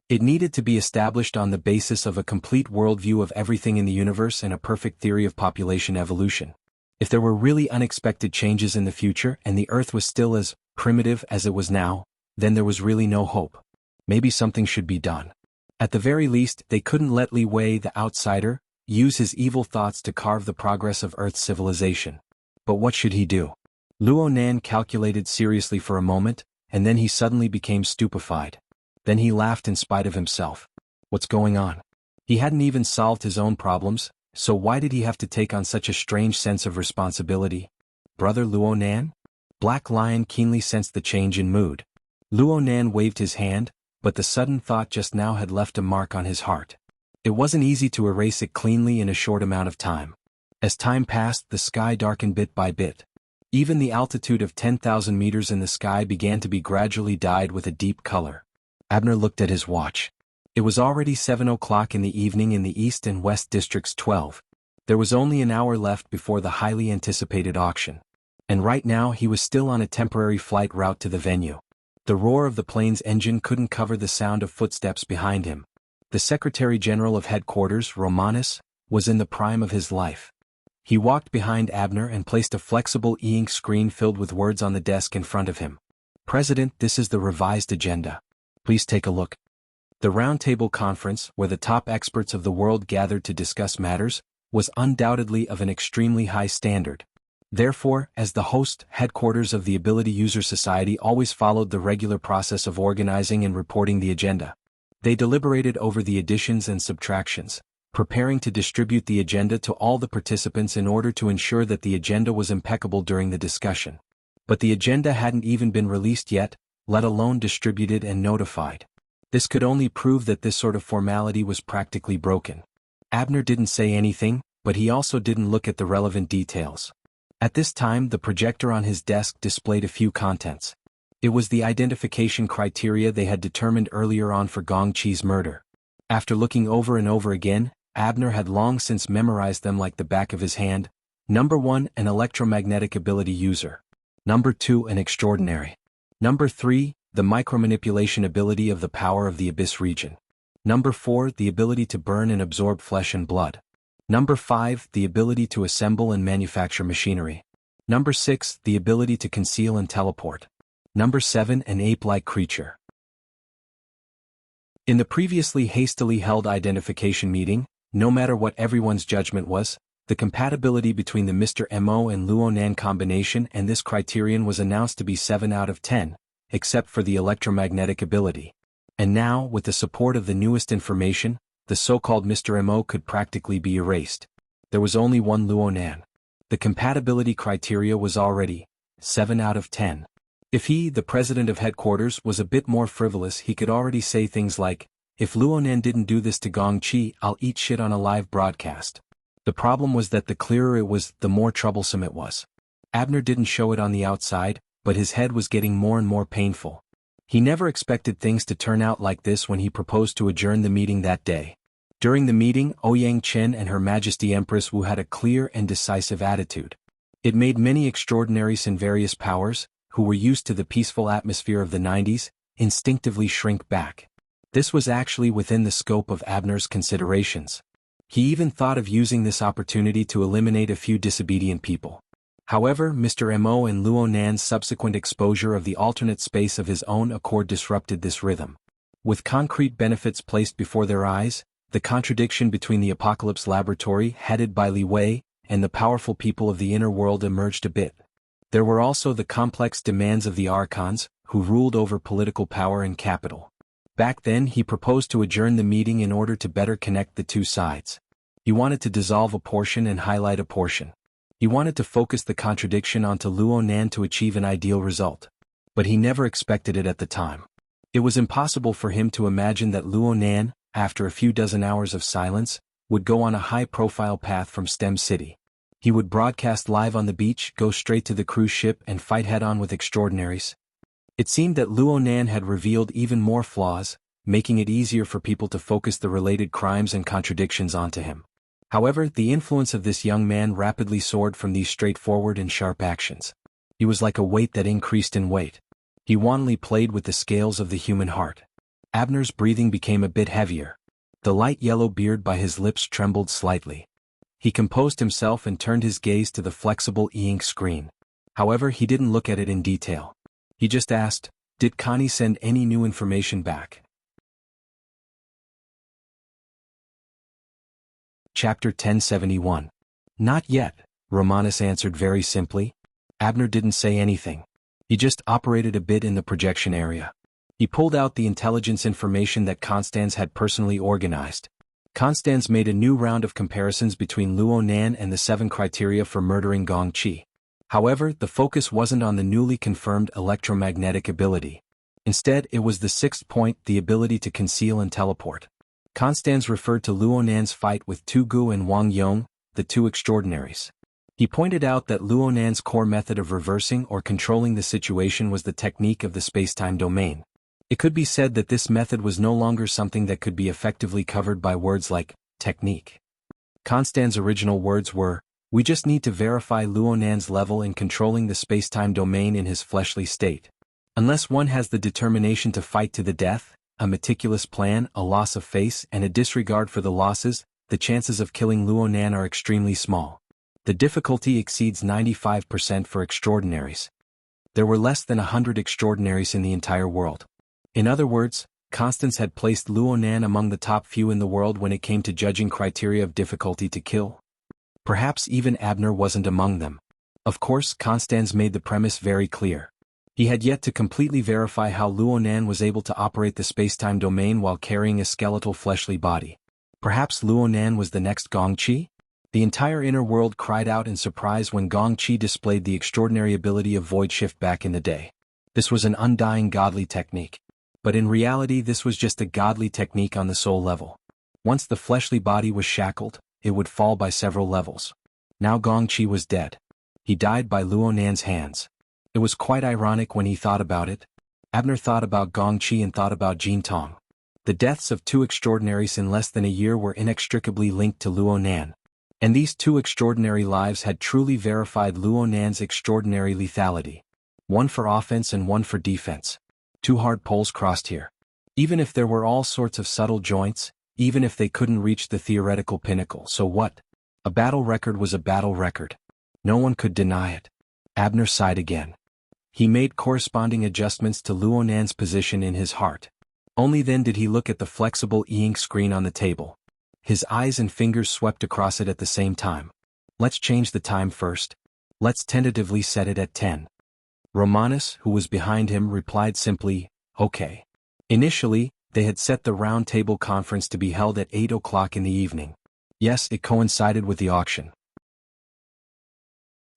It needed to be established on the basis of a complete worldview of everything in the universe and a perfect theory of population evolution. If there were really unexpected changes in the future and the Earth was still as primitive as it was now, then there was really no hope. Maybe something should be done. At the very least, they couldn't let Li Wei, the outsider, use his evil thoughts to carve the progress of Earth's civilization. But what should he do? Luonan calculated seriously for a moment, and then he suddenly became stupefied. Then he laughed in spite of himself. What's going on? He hadn't even solved his own problems, so why did he have to take on such a strange sense of responsibility? Brother Luonan? Black Lion keenly sensed the change in mood. Luonan waved his hand, but the sudden thought just now had left a mark on his heart. It wasn't easy to erase it cleanly in a short amount of time. As time passed, the sky darkened bit by bit. Even the altitude of 10,000 meters in the sky began to be gradually dyed with a deep color. Abner looked at his watch. It was already 7 o'clock in the evening in the East and West Districts 12. There was only an hour left before the highly anticipated auction. And right now he was still on a temporary flight route to the venue. The roar of the plane's engine couldn't cover the sound of footsteps behind him. The Secretary General of Headquarters, Romanus, was in the prime of his life. He walked behind Abner and placed a flexible e-ink screen filled with words on the desk in front of him. President, this is the revised agenda. Please take a look. The roundtable conference, where the top experts of the world gathered to discuss matters, was undoubtedly of an extremely high standard. Therefore, as the host, headquarters of the Ability User Society always followed the regular process of organizing and reporting the agenda. They deliberated over the additions and subtractions, preparing to distribute the agenda to all the participants in order to ensure that the agenda was impeccable during the discussion. But the agenda hadn't even been released yet, let alone distributed and notified. This could only prove that this sort of formality was practically broken. Abner didn't say anything, but he also didn't look at the relevant details. At this time, the projector on his desk displayed a few contents. It was the identification criteria they had determined earlier on for Gong Qi's murder. After looking over and over again, Abner had long since memorized them like the back of his hand. Number 1, an electromagnetic ability user. Number 2, an extraordinary. Number 3, the micromanipulation ability of the power of the abyss region. Number 4, the ability to burn and absorb flesh and blood. Number 5, the ability to assemble and manufacture machinery. Number 6, the ability to conceal and teleport. Number 7, an ape-like creature. In the previously hastily held identification meeting, no matter what everyone's judgment was, the compatibility between the Mr. Mo and Luonan combination and this criterion was announced to be 7 out of 10, except for the electromagnetic ability. And now, with the support of the newest information, the so-called Mr. Mo could practically be erased. There was only one Luonan. The compatibility criteria was already 7 out of 10. If he, the president of headquarters, was a bit more frivolous, he could already say things like, if Luonan didn't do this to Gong Qi, I'll eat shit on a live broadcast. The problem was that the clearer it was, the more troublesome it was. Abner didn't show it on the outside, but his head was getting more and more painful. He never expected things to turn out like this when he proposed to adjourn the meeting that day. During the meeting, Ouyang Chen and Her Majesty Empress Wu had a clear and decisive attitude. It made many extraordinaries in various powers, who were used to the peaceful atmosphere of the 90s, instinctively shrink back. This was actually within the scope of Abner's considerations. He even thought of using this opportunity to eliminate a few disobedient people. However, Mr. Mo and Luo Nan's subsequent exposure of the alternate space of his own accord disrupted this rhythm. With concrete benefits placed before their eyes, the contradiction between the Apocalypse Laboratory headed by Li Wei and the powerful people of the inner world emerged a bit. There were also the complex demands of the Archons, who ruled over political power and capital. Back then he proposed to adjourn the meeting in order to better connect the two sides. He wanted to dissolve a portion and highlight a portion. He wanted to focus the contradiction onto Luo Nan to achieve an ideal result. But he never expected it at the time. It was impossible for him to imagine that Luo Nan, after a few dozen hours of silence, would go on a high-profile path from STEM City. He would broadcast live on the beach, go straight to the cruise ship and fight head-on with extraordinaries. It seemed that Luo Nan had revealed even more flaws, making it easier for people to focus the related crimes and contradictions onto him. However, the influence of this young man rapidly soared from these straightforward and sharp actions. He was like a weight that increased in weight. He wantonly played with the scales of the human heart. Abner's breathing became a bit heavier. The light yellow beard by his lips trembled slightly. He composed himself and turned his gaze to the flexible e-ink screen. However, he didn't look at it in detail. He just asked, "Did Connie send any new information back?" Chapter 1071. Not yet, Romanus answered very simply. Abner didn't say anything. He just operated a bit in the projection area. He pulled out the intelligence information that Constans had personally organized. Constans made a new round of comparisons between Luo Nan and the 7 criteria for murdering Gong Qi. However, the focus wasn't on the newly confirmed electromagnetic ability. Instead, it was the 6th point, the ability to conceal and teleport. Constans referred to Luo Nan's fight with Tu Gu and Wang Yong, the 2 extraordinaries. He pointed out that Luo Nan's core method of reversing or controlling the situation was the technique of the space-time domain. It could be said that this method was no longer something that could be effectively covered by words like technique. Constans' original words were, "We just need to verify Luo Nan's level in controlling the space-time domain in his fleshly state. Unless one has the determination to fight to the death, a meticulous plan, a loss of face, and a disregard for the losses, the chances of killing Luo Nan are extremely small. The difficulty exceeds 95% for extraordinaries. There were less than 100 extraordinaries in the entire world." In other words, Constans had placed Luo Nan among the top few in the world when it came to judging criteria of difficulty to kill. Perhaps even Abner wasn't among them. Of course, Constans made the premise very clear. He had yet to completely verify how Luo Nan was able to operate the space-time domain while carrying a skeletal fleshly body. Perhaps Luo Nan was the next Gong Qi? The entire inner world cried out in surprise when Gong Qi displayed the extraordinary ability of void shift back in the day. This was an undying godly technique. But in reality this was just a godly technique on the soul level. Once the fleshly body was shackled, it would fall by several levels. Now Gong Qi was dead. He died by Luo Nan's hands. It was quite ironic when he thought about it. Abner thought about Gong Qi and thought about Jin Tong. The deaths of 2 extraordinaries in less than a year were inextricably linked to Luo Nan. And these 2 extraordinary lives had truly verified Luo Nan's extraordinary lethality. One for offense and one for defense. 2 hard poles crossed here. Even if there were all sorts of subtle joints, even if they couldn't reach the theoretical pinnacle, so what? A battle record was a battle record. No one could deny it. Abner sighed again. He made corresponding adjustments to Luo Nan's position in his heart. Only then did he look at the flexible e-ink screen on the table. His eyes and fingers swept across it at the same time. Let's change the time first. Let's tentatively set it at 10. Romanus, who was behind him, replied simply, "Okay." Initially, they had set the round table conference to be held at 8 o'clock in the evening. Yes, it coincided with the auction.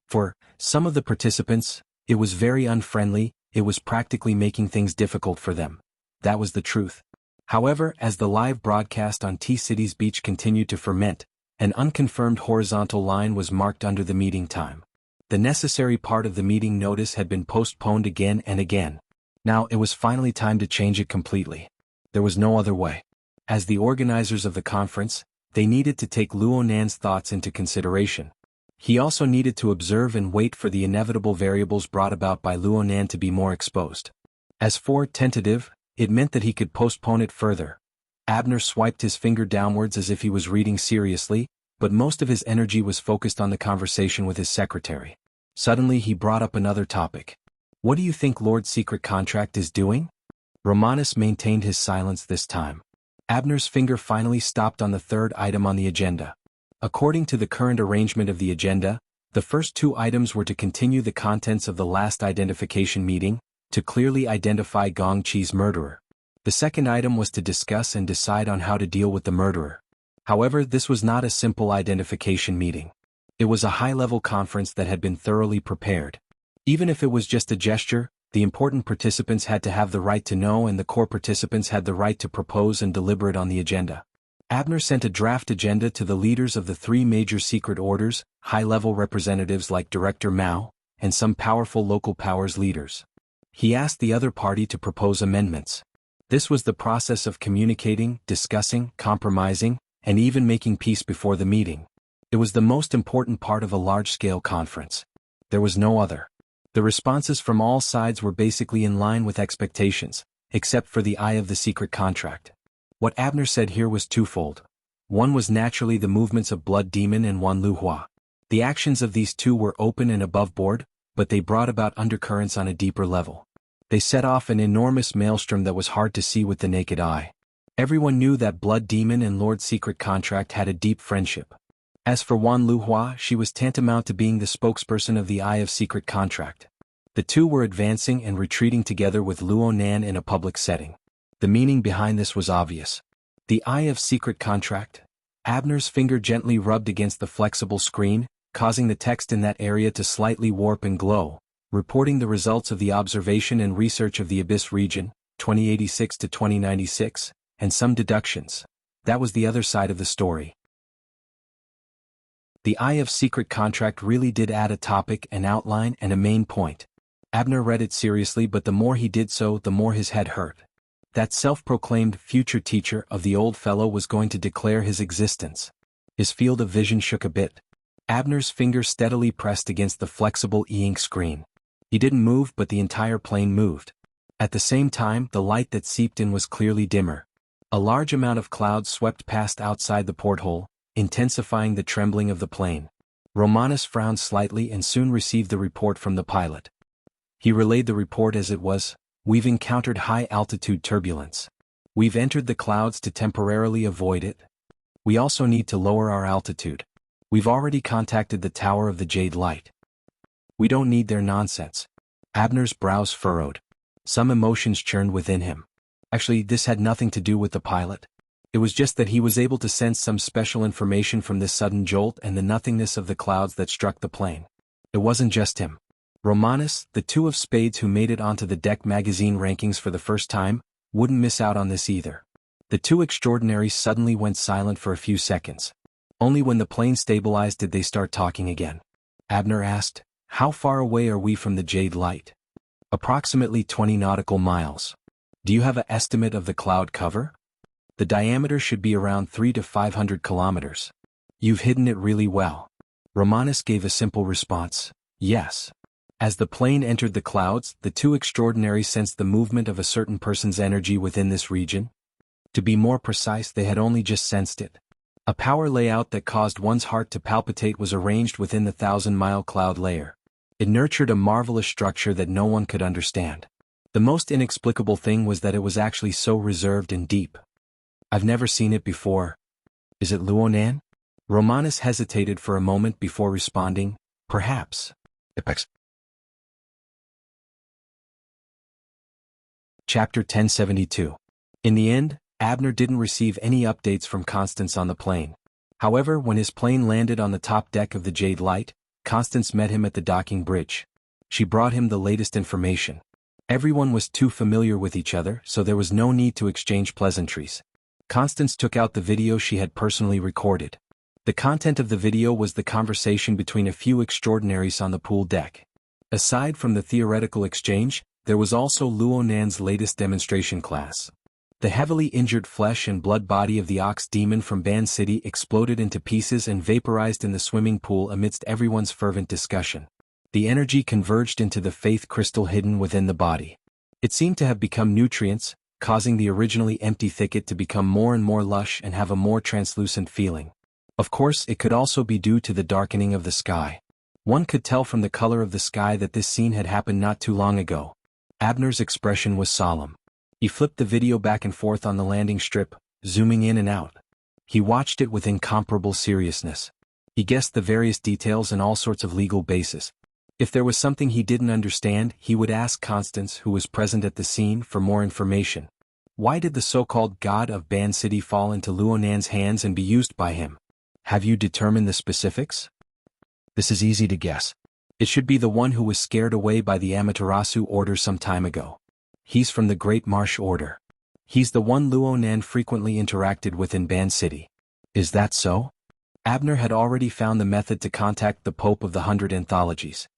For some of the participants, it was very unfriendly, it was practically making things difficult for them. That was the truth. However, as the live broadcast on T-City's beach continued to ferment, an unconfirmed horizontal line was marked under the meeting time. The necessary part of the meeting notice had been postponed again and again. Now it was finally time to change it completely. There was no other way. As the organizers of the conference, they needed to take Luo Nan's thoughts into consideration. He also needed to observe and wait for the inevitable variables brought about by Luo Nan to be more exposed. As for tentative, it meant that he could postpone it further. Abner swiped his finger downwards as if he was reading seriously, but most of his energy was focused on the conversation with his secretary. Suddenly he brought up another topic. What do you think Lord Secret Contract is doing? Romanus maintained his silence this time. Abner's finger finally stopped on the third item on the agenda. According to the current arrangement of the agenda, the first two items were to continue the contents of the last identification meeting, to clearly identify Gongqi's murderer. The second item was to discuss and decide on how to deal with the murderer. However, this was not a simple identification meeting. It was a high-level conference that had been thoroughly prepared. Even if it was just a gesture, the important participants had to have the right to know and the core participants had the right to propose and deliberate on the agenda. Abner sent a draft agenda to the leaders of the three major secret orders, high-level representatives like Director Mao, and some powerful local powers leaders. He asked the other party to propose amendments. This was the process of communicating, discussing, compromising, and even making peace before the meeting. It was the most important part of a large-scale conference. There was no other. The responses from all sides were basically in line with expectations, except for the eye of the secret contract. What Abner said here was twofold. One was naturally the movements of Blood Demon and Wan Luhua. The actions of these two were open and above board, but they brought about undercurrents on a deeper level. They set off an enormous maelstrom that was hard to see with the naked eye. Everyone knew that Blood Demon and Lord Secret Contract had a deep friendship. As for Wan Luhua, she was tantamount to being the spokesperson of the Eye of Secret Contract. The two were advancing and retreating together with Luo Nan in a public setting. The meaning behind this was obvious. The Eye of Secret Contract. Abner's finger gently rubbed against the flexible screen, causing the text in that area to slightly warp and glow, reporting the results of the observation and research of the Abyss region, 2086 to 2096, and some deductions. That was the other side of the story. The Eye of Secret Contract really did add a topic, an outline, and a main point. Abner read it seriously, but the more he did so, the more his head hurt. That self-proclaimed future teacher of the old fellow was going to declare his existence. His field of vision shook a bit. Abner's finger steadily pressed against the flexible e-ink screen. He didn't move, but the entire plane moved. At the same time, the light that seeped in was clearly dimmer. A large amount of clouds swept past outside the porthole, intensifying the trembling of the plane. Romanus frowned slightly and soon received the report from the pilot. He relayed the report as it was. We've encountered high-altitude turbulence. We've entered the clouds to temporarily avoid it. We also need to lower our altitude. We've already contacted the Tower of the Jade Light. We don't need their nonsense. Abner's brows furrowed. Some emotions churned within him. Actually, this had nothing to do with the pilot. It was just that he was able to sense some special information from this sudden jolt and the nothingness of the clouds that struck the plane. It wasn't just him. Romanus, the two of spades who made it onto the Deck magazine rankings for the first time, wouldn't miss out on this either. The two extraordinaries suddenly went silent for a few seconds. Only when the plane stabilized did they start talking again. Abner asked, "How far away are we from the Jade Light?" "Approximately 20 nautical miles. Do you have an estimate of the cloud cover?" "The diameter should be around 300 to 500 kilometers. You've hidden it really well." Romanus gave a simple response, "Yes." As the plane entered the clouds, the two extraordinaries sensed the movement of a certain person's energy within this region. To be more precise, they had only just sensed it. A power layout that caused one's heart to palpitate was arranged within the 1,000-mile cloud layer. It nurtured a marvelous structure that no one could understand. The most inexplicable thing was that it was actually so reserved and deep. "I've never seen it before. Is it Luonan?" Romanus hesitated for a moment before responding, "Perhaps." Apex. Chapter 1072. In the end, Abner didn't receive any updates from Constance on the plane. However, when his plane landed on the top deck of the Jade Light, Constance met him at the docking bridge. She brought him the latest information. Everyone was too familiar with each other, so there was no need to exchange pleasantries. Constance took out the video she had personally recorded. The content of the video was the conversation between a few extraordinaries on the pool deck. Aside from the theoretical exchange, there was also Luonan's latest demonstration class. The heavily injured flesh and blood body of the ox demon from Ban City exploded into pieces and vaporized in the swimming pool amidst everyone's fervent discussion. The energy converged into the faith crystal hidden within the body. It seemed to have become nutrients, causing the originally empty thicket to become more and more lush and have a more translucent feeling. Of course, it could also be due to the darkening of the sky. One could tell from the color of the sky that this scene had happened not too long ago. Abner's expression was solemn. He flipped the video back and forth on the landing strip, zooming in and out. He watched it with incomparable seriousness. He guessed the various details and all sorts of legal bases. If there was something he didn't understand, he would ask Constance, who was present at the scene, for more information. Why did the so-called god of Ban City fall into Luonan's hands and be used by him? Have you determined the specifics? This is easy to guess. It should be the one who was scared away by the Amaterasu order some time ago. He's from the Great Marsh Order. He's the one Luonan frequently interacted with in Ban City. Is that so? Abner had already found the method to contact the Pope of the 100 Anthologies.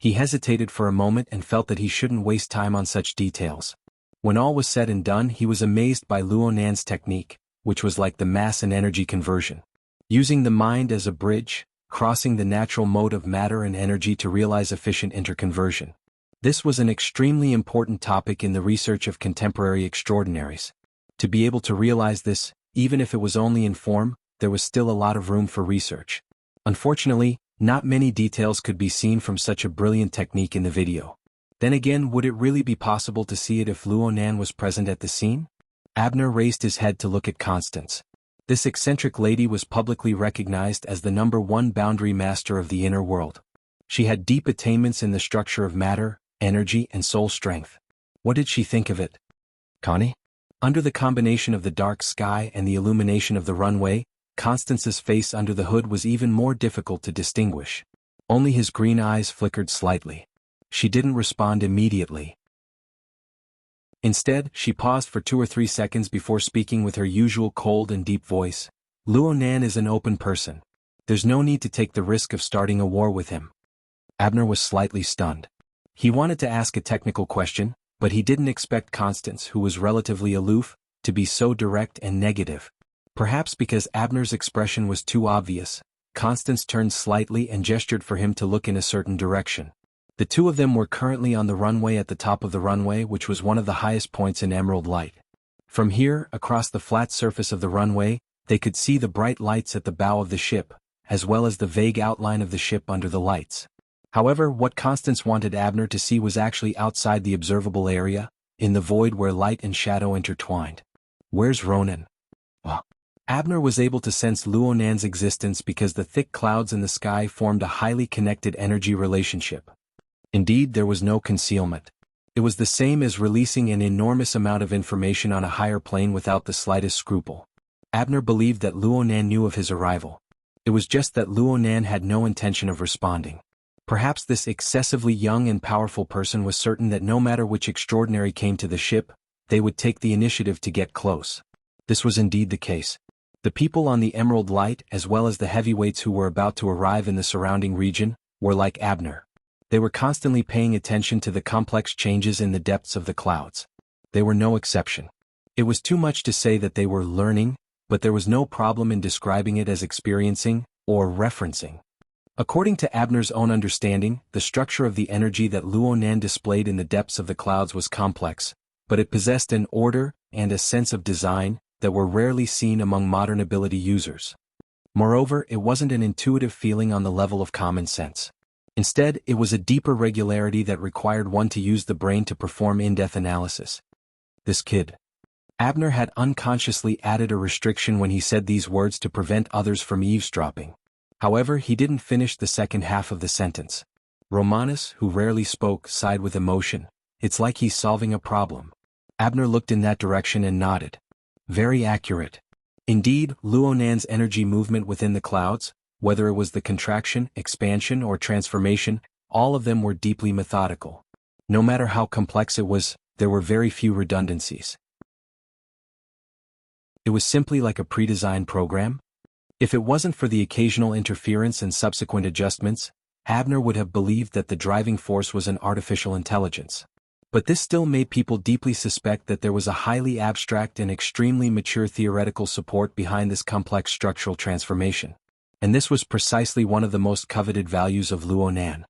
He hesitated for a moment and felt that he shouldn't waste time on such details. When all was said and done, he was amazed by Luonan's technique, which was like the mass and energy conversion. Using the mind as a bridge, crossing the natural mode of matter and energy to realize efficient interconversion. This was an extremely important topic in the research of contemporary extraordinaries. To be able to realize this, even if it was only in form, there was still a lot of room for research. Unfortunately, not many details could be seen from such a brilliant technique in the video. Then again, would it really be possible to see it if Luonan was present at the scene? Abner raised his head to look at Constance. This eccentric lady was publicly recognized as the #1 boundary master of the inner world. She had deep attainments in the structure of matter, energy, and soul strength. What did she think of it? Connie? Under the combination of the dark sky and the illumination of the runway, Constance's face under the hood was even more difficult to distinguish. Only his green eyes flickered slightly. She didn't respond immediately. Instead, she paused for 2 or 3 seconds before speaking with her usual cold and deep voice. Luonan is an open person. There's no need to take the risk of starting a war with him. Abner was slightly stunned. He wanted to ask a technical question, but he didn't expect Constance, who was relatively aloof, to be so direct and negative. Perhaps because Abner's expression was too obvious, Constance turned slightly and gestured for him to look in a certain direction. The two of them were currently on the runway at the top of the runway, which was one of the highest points in Emerald Light. From here, across the flat surface of the runway, they could see the bright lights at the bow of the ship, as well as the vague outline of the ship under the lights. However, what Constance wanted Abner to see was actually outside the observable area, in the void where light and shadow intertwined. Where's Ronan? Well, Abner was able to sense Luonan's existence because the thick clouds in the sky formed a highly connected energy relationship. Indeed, there was no concealment. It was the same as releasing an enormous amount of information on a higher plane without the slightest scruple. Abner believed that Luonan knew of his arrival. It was just that Luonan had no intention of responding. Perhaps this excessively young and powerful person was certain that no matter which extraordinary came to the ship, they would take the initiative to get close. This was indeed the case. The people on the Emerald Light, as well as the heavyweights who were about to arrive in the surrounding region, were like Abner. They were constantly paying attention to the complex changes in the depths of the clouds. They were no exception. It was too much to say that they were learning, but there was no problem in describing it as experiencing, or referencing. According to Abner's own understanding, the structure of the energy that Luonan displayed in the depths of the clouds was complex, but it possessed an order and a sense of design that were rarely seen among modern ability users. Moreover, it wasn't an intuitive feeling on the level of common sense. Instead, it was a deeper regularity that required one to use the brain to perform in-depth analysis. This kid. Abner had unconsciously added a restriction when he said these words to prevent others from eavesdropping. However, he didn't finish the second half of the sentence. Romanus, who rarely spoke, sighed with emotion. It's like he's solving a problem. Abner looked in that direction and nodded. Very accurate. Indeed, Luonan's energy movement within the clouds, whether it was the contraction, expansion, or transformation, all of them were deeply methodical. No matter how complex it was, there were very few redundancies. It was simply like a pre-designed program. If it wasn't for the occasional interference and subsequent adjustments, Abner would have believed that the driving force was an artificial intelligence. But this still made people deeply suspect that there was a highly abstract and extremely mature theoretical support behind this complex structural transformation. And this was precisely one of the most coveted values of Luonan.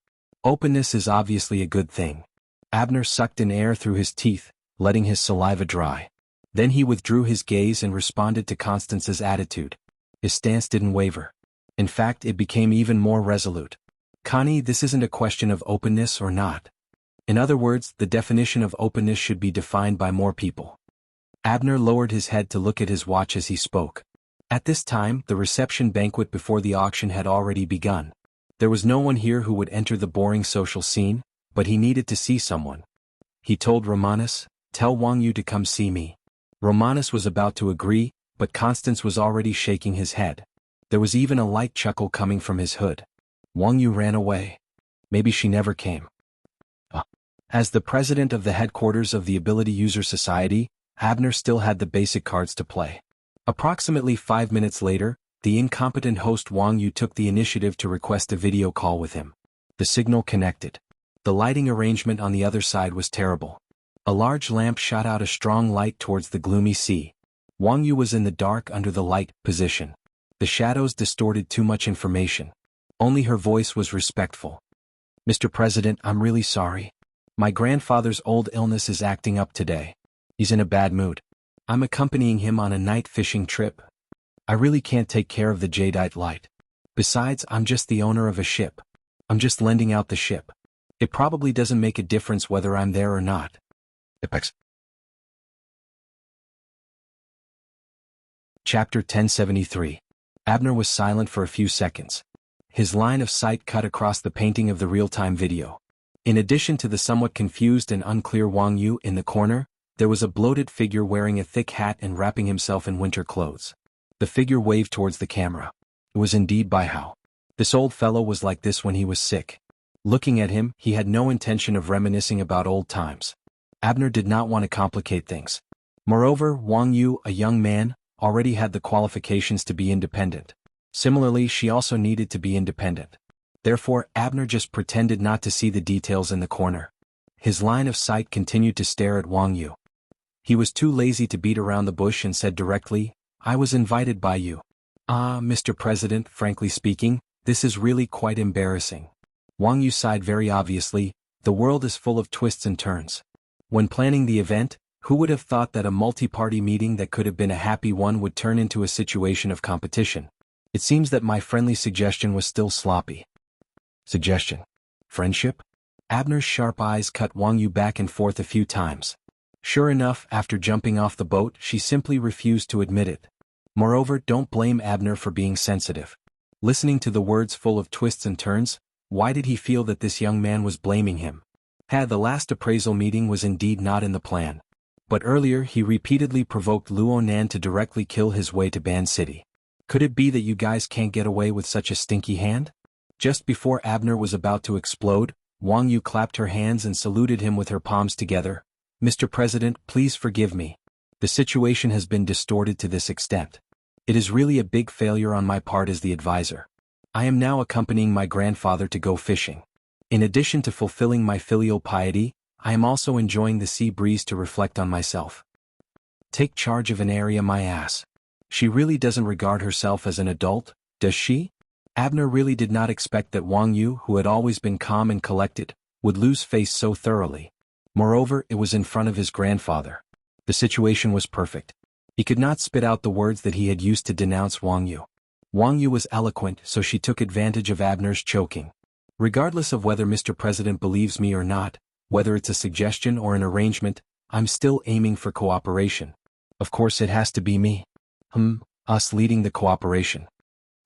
Openness is obviously a good thing. Abner sucked in air through his teeth, letting his saliva dry. Then he withdrew his gaze and responded to Constance's attitude. His stance didn't waver. In fact, it became even more resolute. Connie, this isn't a question of openness or not. In other words, the definition of openness should be defined by more people. Abner lowered his head to look at his watch as he spoke. At this time, the reception banquet before the auction had already begun. There was no one here who would enter the boring social scene, but he needed to see someone. He told Romanus, "Tell Wang Yu to come see me." Romanus was about to agree, but Constance was already shaking his head. There was even a light chuckle coming from his hood. Wang Yu ran away. Maybe she never came. As the president of the headquarters of the Ability User Society, Abner still had the basic cards to play. Approximately 5 minutes later, the incompetent host Wang Yu took the initiative to request a video call with him. The signal connected. The lighting arrangement on the other side was terrible. A large lamp shot out a strong light towards the gloomy sea. Wang Yu was in the dark under the light position. The shadows distorted too much information. Only her voice was respectful. "Mr. President, I'm really sorry. My grandfather's old illness is acting up today. He's in a bad mood. I'm accompanying him on a night fishing trip. I really can't take care of the jadeite light. Besides, I'm just the owner of a ship. I'm just lending out the ship. It probably doesn't make a difference whether I'm there or not." Apex. Chapter 1073. Abner was silent for a few seconds. His line of sight cut across the painting of the real-time video. In addition to the somewhat confused and unclear Wang Yu in the corner, there was a bloated figure wearing a thick hat and wrapping himself in winter clothes. The figure waved towards the camera. It was indeed Baihao. This old fellow was like this when he was sick. Looking at him, he had no intention of reminiscing about old times. Abner did not want to complicate things. Moreover, Wang Yu, a young man, already had the qualifications to be independent. Similarly, she also needed to be independent. Therefore, Abner just pretended not to see the details in the corner. His line of sight continued to stare at Wang Yu. He was too lazy to beat around the bush and said directly, "I was invited by you." Mr. President, frankly speaking, this is really quite embarrassing." Wang Yu sighed very obviously. The world is full of twists and turns. When planning the event, who would have thought that a multi-party meeting that could have been a happy one would turn into a situation of competition? It seems that my friendly suggestion was still sloppy. Suggestion? Friendship? Abner's sharp eyes cut Wang Yu back and forth a few times. Sure enough, after jumping off the boat, she simply refused to admit it. Moreover, don't blame Abner for being sensitive. Listening to the words full of twists and turns, why did he feel that this young man was blaming him? The last appraisal meeting was indeed not in the plan. But earlier he repeatedly provoked Luonan to directly kill his way to Ban City. Could it be that you guys can't get away with such a stinky hand? Just before Abner was about to explode, Wang Yu clapped her hands and saluted him with her palms together. "Mr. President, please forgive me. The situation has been distorted to this extent. It is really a big failure on my part as the advisor. I am now accompanying my grandfather to go fishing. In addition to fulfilling my filial piety, I am also enjoying the sea breeze to reflect on myself. Take charge of an area, my ass. She really doesn't regard herself as an adult, does she?" Abner really did not expect that Wang Yu, who had always been calm and collected, would lose face so thoroughly. Moreover, it was in front of his grandfather. The situation was perfect. He could not spit out the words that he had used to denounce Wang Yu. Wang Yu was eloquent, so she took advantage of Abner's choking. "Regardless of whether Mr. President believes me or not, whether it's a suggestion or an arrangement, I'm still aiming for cooperation. Of course it has to be me. Us leading the cooperation.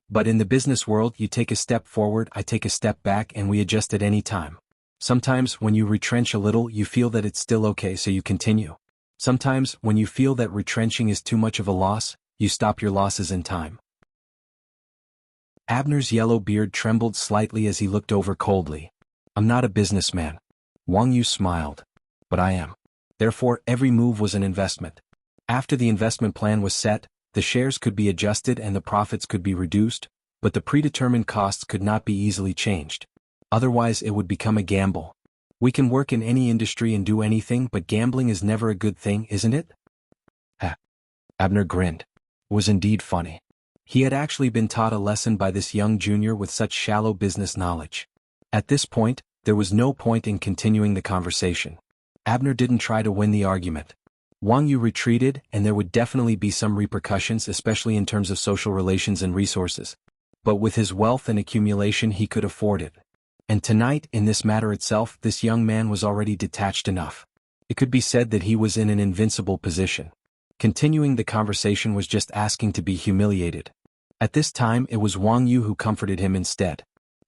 But in the business world, you take a step forward, I take a step back, and we adjust at any time. Sometimes, when you retrench a little, you feel that it's still okay, so you continue. Sometimes, when you feel that retrenching is too much of a loss, you stop your losses in time." Abner's yellow beard trembled slightly as he looked over coldly. "I'm not a businessman." Wang Yu smiled. "But I am. Therefore, every move was an investment. After the investment plan was set, the shares could be adjusted and the profits could be reduced, but the predetermined costs could not be easily changed. Otherwise it would become a gamble. We can work in any industry and do anything, but gambling is never a good thing, isn't it?" Abner grinned. It was indeed funny. He had actually been taught a lesson by this young junior with such shallow business knowledge. At this point, there was no point in continuing the conversation. Abner didn't try to win the argument. Wang Yu retreated, and there would definitely be some repercussions, especially in terms of social relations and resources. But with his wealth and accumulation he could afford it. And tonight, in this matter itself, this young man was already detached enough. It could be said that he was in an invincible position. Continuing the conversation was just asking to be humiliated. At this time it was Wang Yu who comforted him instead.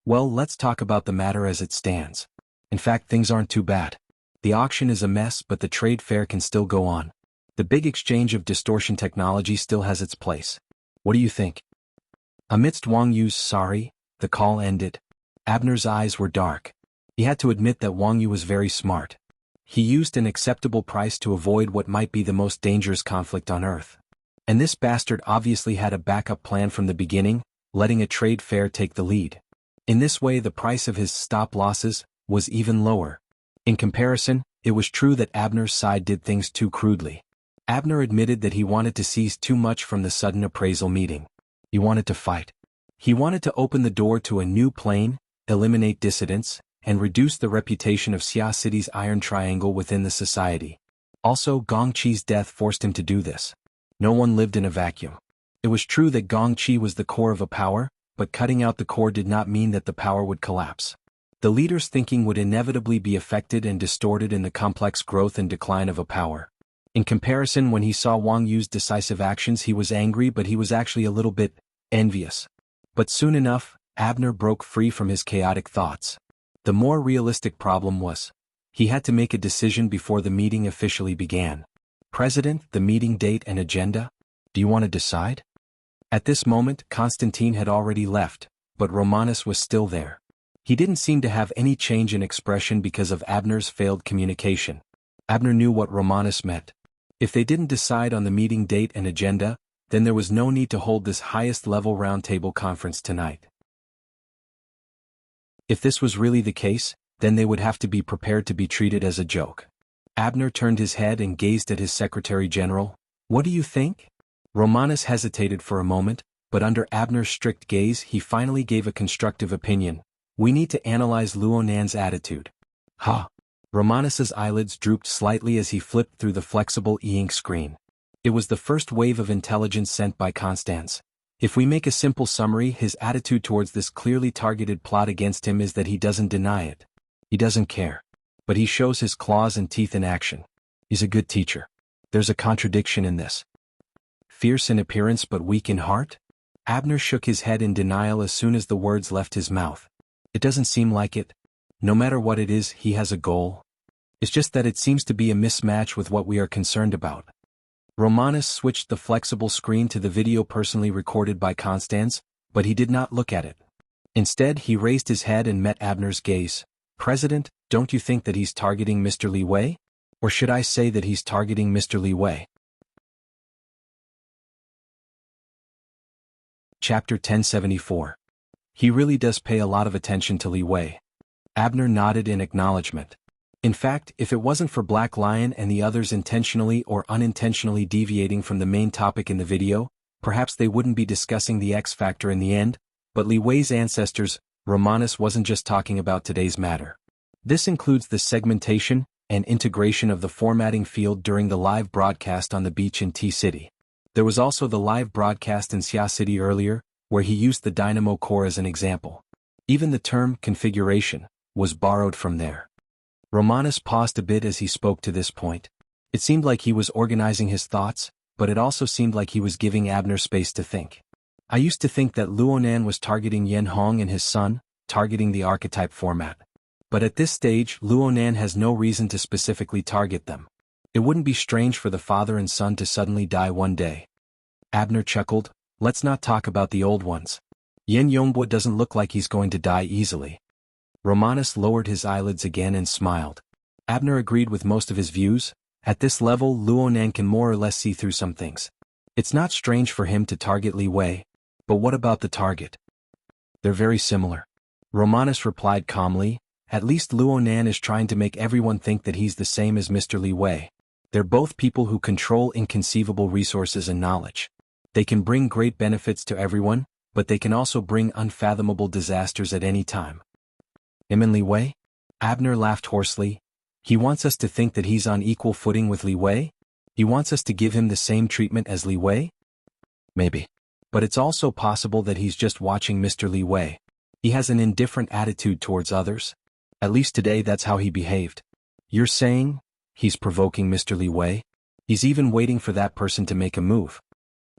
Well, let's talk about the matter as it stands. In fact, things aren't too bad. The auction is a mess, but the trade fair can still go on. The big exchange of distortion technology still has its place. What do you think? Amidst Wang Yu's sorry, the call ended. Abner's eyes were dark. He had to admit that Wang Yu was very smart. He used an acceptable price to avoid what might be the most dangerous conflict on Earth. And this bastard obviously had a backup plan from the beginning, letting a trade fair take the lead. In this way the price of his stop losses was even lower. In comparison, it was true that Abner's side did things too crudely. Abner admitted that he wanted to seize too much from the sudden appraisal meeting. He wanted to fight. He wanted to open the door to a new plane, eliminate dissidents, and reduce the reputation of Xia City's iron triangle within the society. Also, Gongqi's death forced him to do this. No one lived in a vacuum. It was true that Gongqi was the core of a power, but cutting out the core did not mean that the power would collapse. The leader's thinking would inevitably be affected and distorted in the complex growth and decline of a power. In comparison, when he saw Wang Yu's decisive actions he was angry, but he was actually a little bit envious. But soon enough, Abner broke free from his chaotic thoughts. The more realistic problem was, he had to make a decision before the meeting officially began. President, the meeting date and agenda? Do you want to decide? At this moment, Constantine had already left, but Romanus was still there. He didn't seem to have any change in expression because of Abner's failed communication. Abner knew what Romanus meant. If they didn't decide on the meeting date and agenda, then there was no need to hold this highest-level roundtable conference tonight. If this was really the case, then they would have to be prepared to be treated as a joke. Abner turned his head and gazed at his Secretary General. What do you think? Romanus hesitated for a moment, but under Abner's strict gaze he finally gave a constructive opinion. We need to analyze Luonan's attitude. Ha! Romanus's eyelids drooped slightly as he flipped through the flexible e-ink screen. It was the first wave of intelligence sent by Constance. If we make a simple summary, his attitude towards this clearly targeted plot against him is that he doesn't deny it. He doesn't care. But he shows his claws and teeth in action. He's a good teacher. There's a contradiction in this. Fierce in appearance but weak in heart? Abner shook his head in denial as soon as the words left his mouth. It doesn't seem like it. No matter what it is, he has a goal. It's just that it seems to be a mismatch with what we are concerned about. Romanus switched the flexible screen to the video personally recorded by Constance, but he did not look at it. Instead, he raised his head and met Abner's gaze. President, don't you think that he's targeting Mr. Li Wei? Or should I say that he's targeting Mr. Li Wei? Chapter 1074. He really does pay a lot of attention to Li Wei. Abner nodded in acknowledgement. In fact, if it wasn't for Black Lion and the others intentionally or unintentionally deviating from the main topic in the video, perhaps they wouldn't be discussing the X Factor in the end, but Li Wei's ancestors, Romanus wasn't just talking about today's matter. This includes the segmentation and integration of the formatting field during the live broadcast on the beach in T-City. There was also the live broadcast in Xia City earlier, where he used the dynamo core as an example. Even the term configuration was borrowed from there. Romanus paused a bit as he spoke to this point. It seemed like he was organizing his thoughts, but it also seemed like he was giving Abner space to think. I used to think that Luonan was targeting Yanhong and his son, targeting the archetype format. But at this stage, Luonan has no reason to specifically target them. It wouldn't be strange for the father and son to suddenly die one day. Abner chuckled. Let's not talk about the old ones. Yen Yongbo doesn't look like he's going to die easily. Romanus lowered his eyelids again and smiled. Abner agreed with most of his views. At this level, Luonan can more or less see through some things. It's not strange for him to target Li Wei. But what about the target? They're very similar. Romanus replied calmly. At least Luonan is trying to make everyone think that he's the same as Mr. Li Wei. They're both people who control inconceivable resources and knowledge. They can bring great benefits to everyone, but they can also bring unfathomable disasters at any time. Him and Li Wei? Abner laughed hoarsely. He wants us to think that he's on equal footing with Li Wei? He wants us to give him the same treatment as Li Wei? Maybe. But it's also possible that he's just watching Mr. Li Wei. He has an indifferent attitude towards others. At least today that's how he behaved. You're saying he's provoking Mr. Li Wei? He's even waiting for that person to make a move.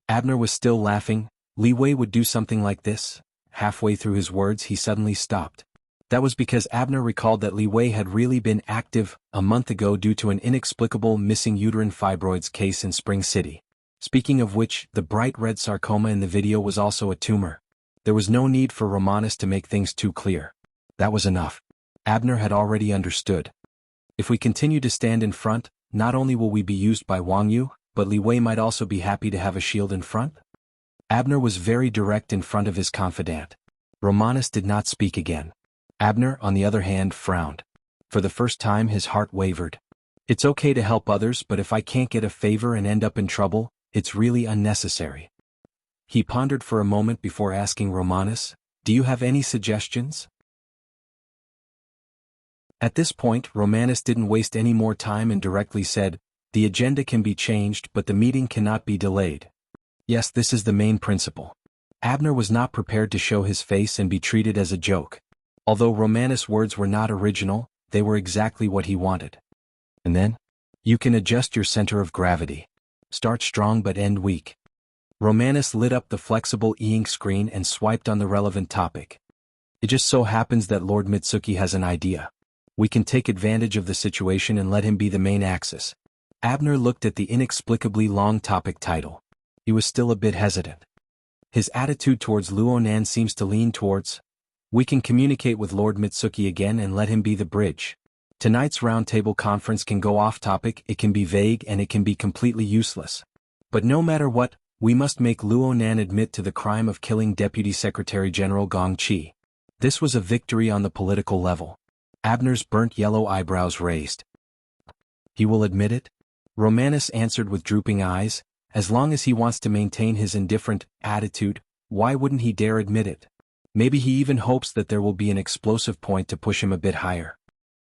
Abner was still laughing. Li Wei would do something like this. Halfway through his words he suddenly stopped. That was because Abner recalled that Li Wei had really been active a month ago due to an inexplicable missing uterine fibroids case in Spring City. Speaking of which, the bright red sarcoma in the video was also a tumor. There was no need for Romanus to make things too clear. That was enough. Abner had already understood. If we continue to stand in front, not only will we be used by Wang Yu, but Li Wei might also be happy to have a shield in front? Abner was very direct in front of his confidant. Romanus did not speak again. Abner, on the other hand, frowned. For the first time his heart wavered. It's okay to help others, but if I can't get a favor and end up in trouble, it's really unnecessary. He pondered for a moment before asking Romanus, "Do you have any suggestions?" At this point, Romanus didn't waste any more time and directly said, "The agenda can be changed, but the meeting cannot be delayed." Yes, this is the main principle. Abner was not prepared to show his face and be treated as a joke. Although Romanus' words were not original, they were exactly what he wanted. And then? You can adjust your center of gravity. Start strong but end weak. Romanus lit up the flexible e-ink screen and swiped on the relevant topic. It just so happens that Lord Mitsuki has an idea. We can take advantage of the situation and let him be the main axis. Abner looked at the inexplicably long topic title. He was still a bit hesitant. His attitude towards Luonan seems to lean towards, we can communicate with Lord Mitsuki again and let him be the bridge. Tonight's roundtable conference can go off topic, it can be vague and it can be completely useless. But no matter what, we must make Luonan admit to the crime of killing Deputy Secretary General Gong Qi. This was a victory on the political level. Abner's burnt yellow eyebrows raised. He will admit it? Romanus answered with drooping eyes. As long as he wants to maintain his indifferent attitude, why wouldn't he dare admit it? Maybe he even hopes that there will be an explosive point to push him a bit higher.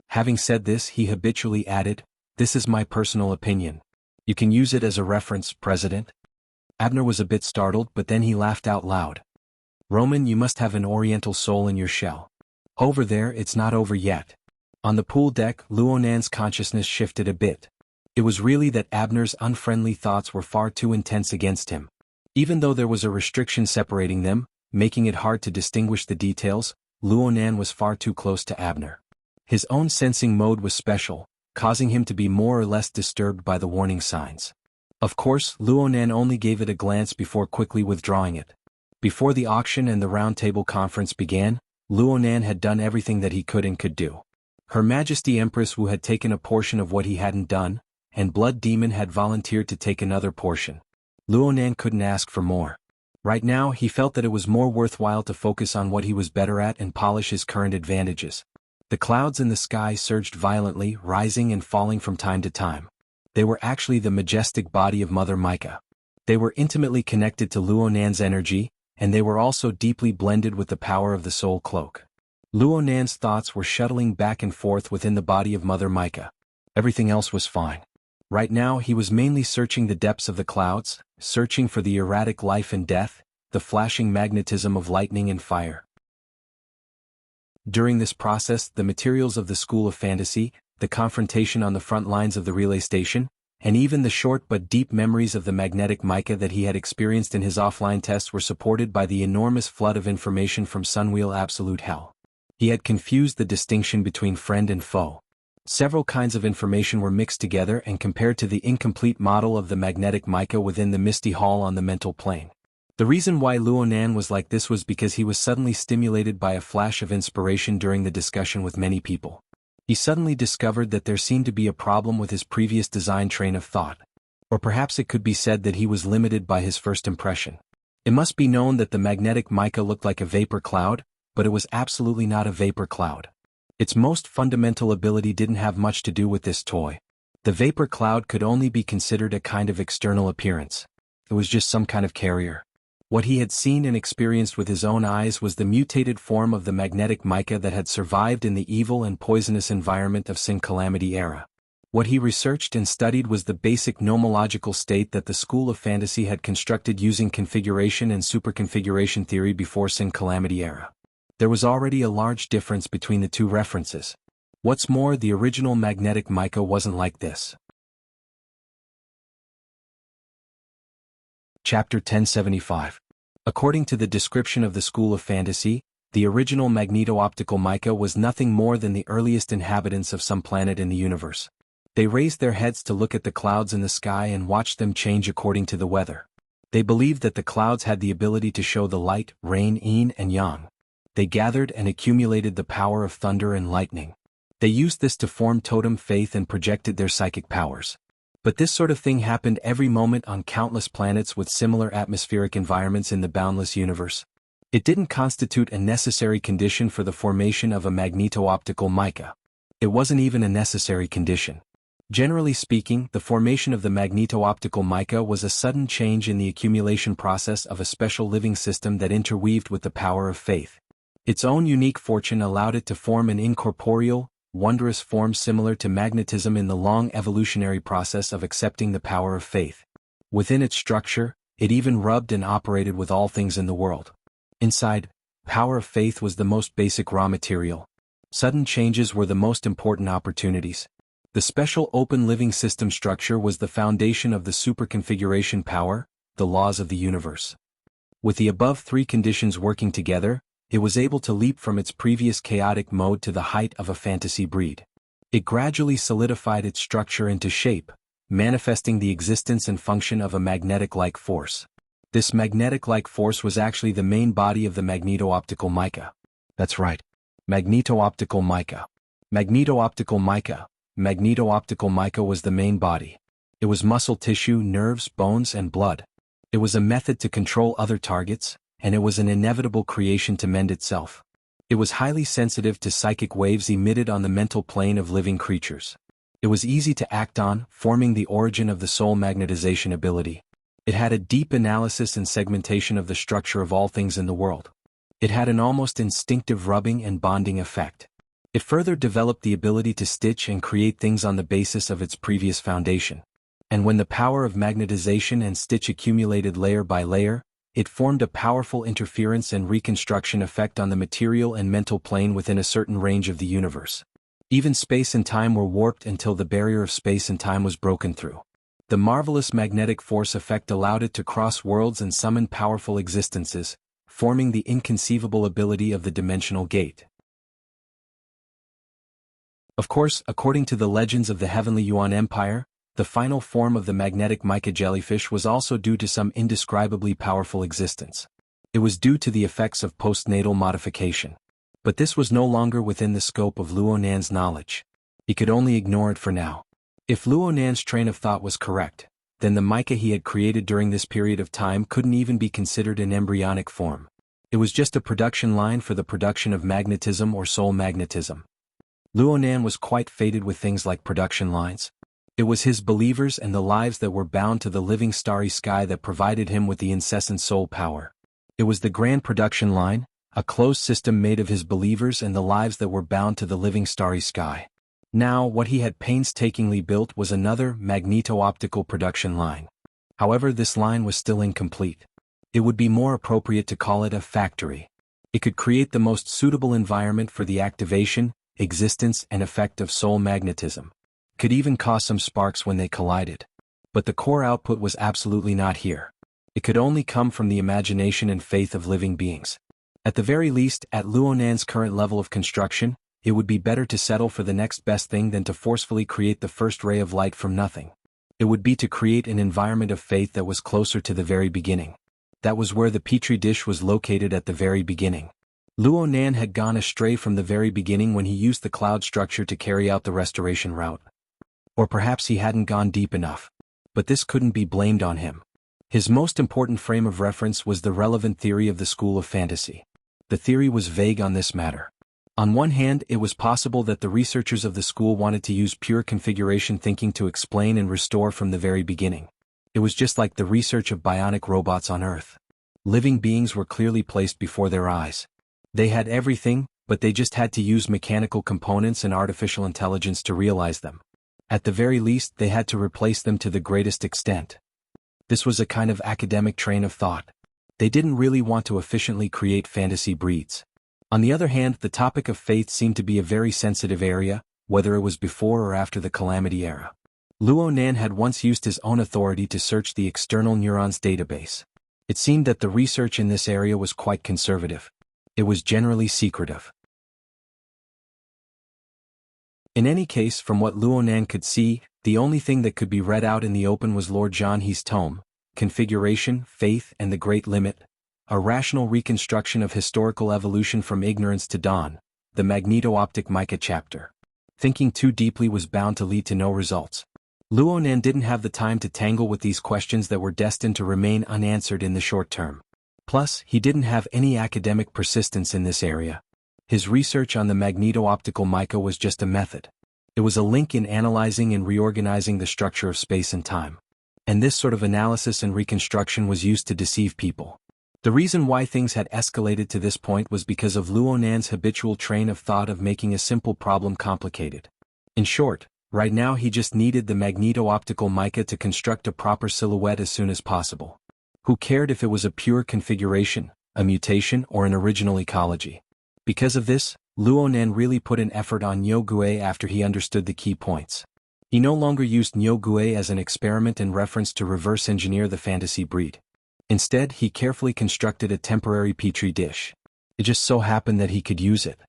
Having said this, he habitually added, "This is my personal opinion. You can use it as a reference, President." Abner was a bit startled, but then he laughed out loud. "Roman, you must have an oriental soul in your shell. Over there, it's not over yet." On the pool deck, Luonan's consciousness shifted a bit. It was really that Abner's unfriendly thoughts were far too intense against him. Even though there was a restriction separating them, making it hard to distinguish the details, Luonan was far too close to Abner. His own sensing mode was special, causing him to be more or less disturbed by the warning signs. Of course, Luonan only gave it a glance before quickly withdrawing it. Before the auction and the roundtable conference began, Luonan had done everything that he could and could do. Her Majesty Empress Wu had taken a portion of what he hadn't done, and Blood Demon had volunteered to take another portion. Luonan couldn't ask for more. Right now, he felt that it was more worthwhile to focus on what he was better at and polish his current advantages. The clouds in the sky surged violently, rising and falling from time to time. They were actually the majestic body of Mother Micah. They were intimately connected to Luonan's energy, and they were also deeply blended with the power of the soul cloak. Luonan's thoughts were shuttling back and forth within the body of Mother Micah. Everything else was fine. Right now he was mainly searching the depths of the clouds, searching for the erratic life and death, the flashing magnetism of lightning and fire. During this process, the materials of the School of Fantasy, the confrontation on the front lines of the relay station, and even the short but deep memories of the magnetic mica that he had experienced in his offline tests were supported by the enormous flood of information from Sunwheel Absolute Hell. He had confused the distinction between friend and foe. Several kinds of information were mixed together and compared to the incomplete model of the magnetic mica within the Misty Hall on the mental plane. The reason why Luonan was like this was because he was suddenly stimulated by a flash of inspiration during the discussion with many people. He suddenly discovered that there seemed to be a problem with his previous design train of thought. Or perhaps it could be said that he was limited by his first impression. It must be known that the magnetic mica looked like a vapor cloud, but it was absolutely not a vapor cloud. Its most fundamental ability didn't have much to do with this toy. The vapor cloud could only be considered a kind of external appearance. It was just some kind of carrier. What he had seen and experienced with his own eyes was the mutated form of the magnetic mica that had survived in the evil and poisonous environment of Sin Calamity era. What he researched and studied was the basic nomological state that the school of fantasy had constructed using configuration and superconfiguration theory before Sin Calamity era. There was already a large difference between the two references. What's more, the original magnetic mica wasn't like this. Chapter 1075. According to the description of the school of fantasy, the original magneto-optical mica was nothing more than the earliest inhabitants of some planet in the universe. They raised their heads to look at the clouds in the sky and watched them change according to the weather. They believed that the clouds had the ability to show the light, rain, yin and yang. They gathered and accumulated the power of thunder and lightning. They used this to form totem faith and projected their psychic powers. But this sort of thing happened every moment on countless planets with similar atmospheric environments in the boundless universe. It didn't constitute a necessary condition for the formation of a magneto-optical mica. It wasn't even a necessary condition. Generally speaking, the formation of the magneto-optical mica was a sudden change in the accumulation process of a special living system that interweaved with the power of faith. Its own unique fortune allowed it to form an incorporeal, wondrous form similar to magnetism in the long evolutionary process of accepting the power of faith. Within its structure, it even rubbed and operated with all things in the world. Inside, power of faith was the most basic raw material. Sudden changes were the most important opportunities. The special open living system structure was the foundation of the superconfiguration power, the laws of the universe. With the above three conditions working together, it was able to leap from its previous chaotic mode to the height of a fantasy breed. It gradually solidified its structure into shape, manifesting the existence and function of a magnetic-like force. This magnetic-like force was actually the main body of the magneto-optical mica. That's right. Magneto-optical mica. Magneto-optical mica. Magneto-optical mica was the main body. It was muscle tissue, nerves, bones, and blood. It was a method to control other targets, and it was an inevitable creation to mend itself. It was highly sensitive to psychic waves emitted on the mental plane of living creatures. It was easy to act on, forming the origin of the soul magnetization ability. It had a deep analysis and segmentation of the structure of all things in the world. It had an almost instinctive rubbing and bonding effect. It further developed the ability to stitch and create things on the basis of its previous foundation. And when the power of magnetization and stitch accumulated layer by layer, it formed a powerful interference and reconstruction effect on the material and mental plane within a certain range of the universe. Even space and time were warped until the barrier of space and time was broken through. The marvelous magnetic force effect allowed it to cross worlds and summon powerful existences, forming the inconceivable ability of the dimensional gate. Of course, according to the legends of the Heavenly Yuan Empire, the final form of the magnetic mica jellyfish was also due to some indescribably powerful existence. It was due to the effects of postnatal modification. But this was no longer within the scope of Luonan's knowledge. He could only ignore it for now. If Luonan's train of thought was correct, then the mica he had created during this period of time couldn't even be considered in embryonic form. It was just a production line for the production of magnetism or soul magnetism. Luonan was quite fated with things like production lines. It was his believers and the lives that were bound to the living starry sky that provided him with the incessant soul power. It was the grand production line, a closed system made of his believers and the lives that were bound to the living starry sky. Now, what he had painstakingly built was another magneto-optical production line. However, this line was still incomplete. It would be more appropriate to call it a factory. It could create the most suitable environment for the activation, existence, and effect of soul magnetism. Could even cause some sparks when they collided. But the core output was absolutely not here. It could only come from the imagination and faith of living beings. At the very least, at Luonan's current level of construction, it would be better to settle for the next best thing than to forcefully create the first ray of light from nothing. It would be to create an environment of faith that was closer to the very beginning. That was where the petri dish was located at the very beginning. Luonan had gone astray from the very beginning when he used the cloud structure to carry out the restoration route. Or perhaps he hadn't gone deep enough. But this couldn't be blamed on him. His most important frame of reference was the relevant theory of the school of fantasy. The theory was vague on this matter. On one hand, it was possible that the researchers of the school wanted to use pure configuration thinking to explain and restore from the very beginning. It was just like the research of bionic robots on Earth. Living beings were clearly placed before their eyes. They had everything, but they just had to use mechanical components and artificial intelligence to realize them. At the very least, they had to replace them to the greatest extent. This was a kind of academic train of thought. They didn't really want to efficiently create fantasy breeds. On the other hand, the topic of faith seemed to be a very sensitive area, whether it was before or after the Calamity era. Luo Nan had once used his own authority to search the external neurons database. It seemed that the research in this area was quite conservative. It was generally secretive. In any case, from what Luo Nan could see, the only thing that could be read out in the open was Lord Jianghu's tome, Configuration, Faith and the Great Limit, a rational reconstruction of historical evolution from ignorance to dawn, the magneto-optic mica chapter. Thinking too deeply was bound to lead to no results. Luo Nan didn't have the time to tangle with these questions that were destined to remain unanswered in the short term. Plus, he didn't have any academic persistence in this area. His research on the magneto-optical mica was just a method. It was a link in analyzing and reorganizing the structure of space and time. And this sort of analysis and reconstruction was used to deceive people. The reason why things had escalated to this point was because of Luo Nan's habitual train of thought of making a simple problem complicated. In short, right now he just needed the magneto-optical mica to construct a proper silhouette as soon as possible. Who cared if it was a pure configuration, a mutation, or an original ecology? Because of this, Luo Nan really put an effort on Nyogue after he understood the key points. He no longer used Nyogue as an experiment in reference to reverse engineer the fantasy breed. Instead, he carefully constructed a temporary petri dish. It just so happened that he could use it.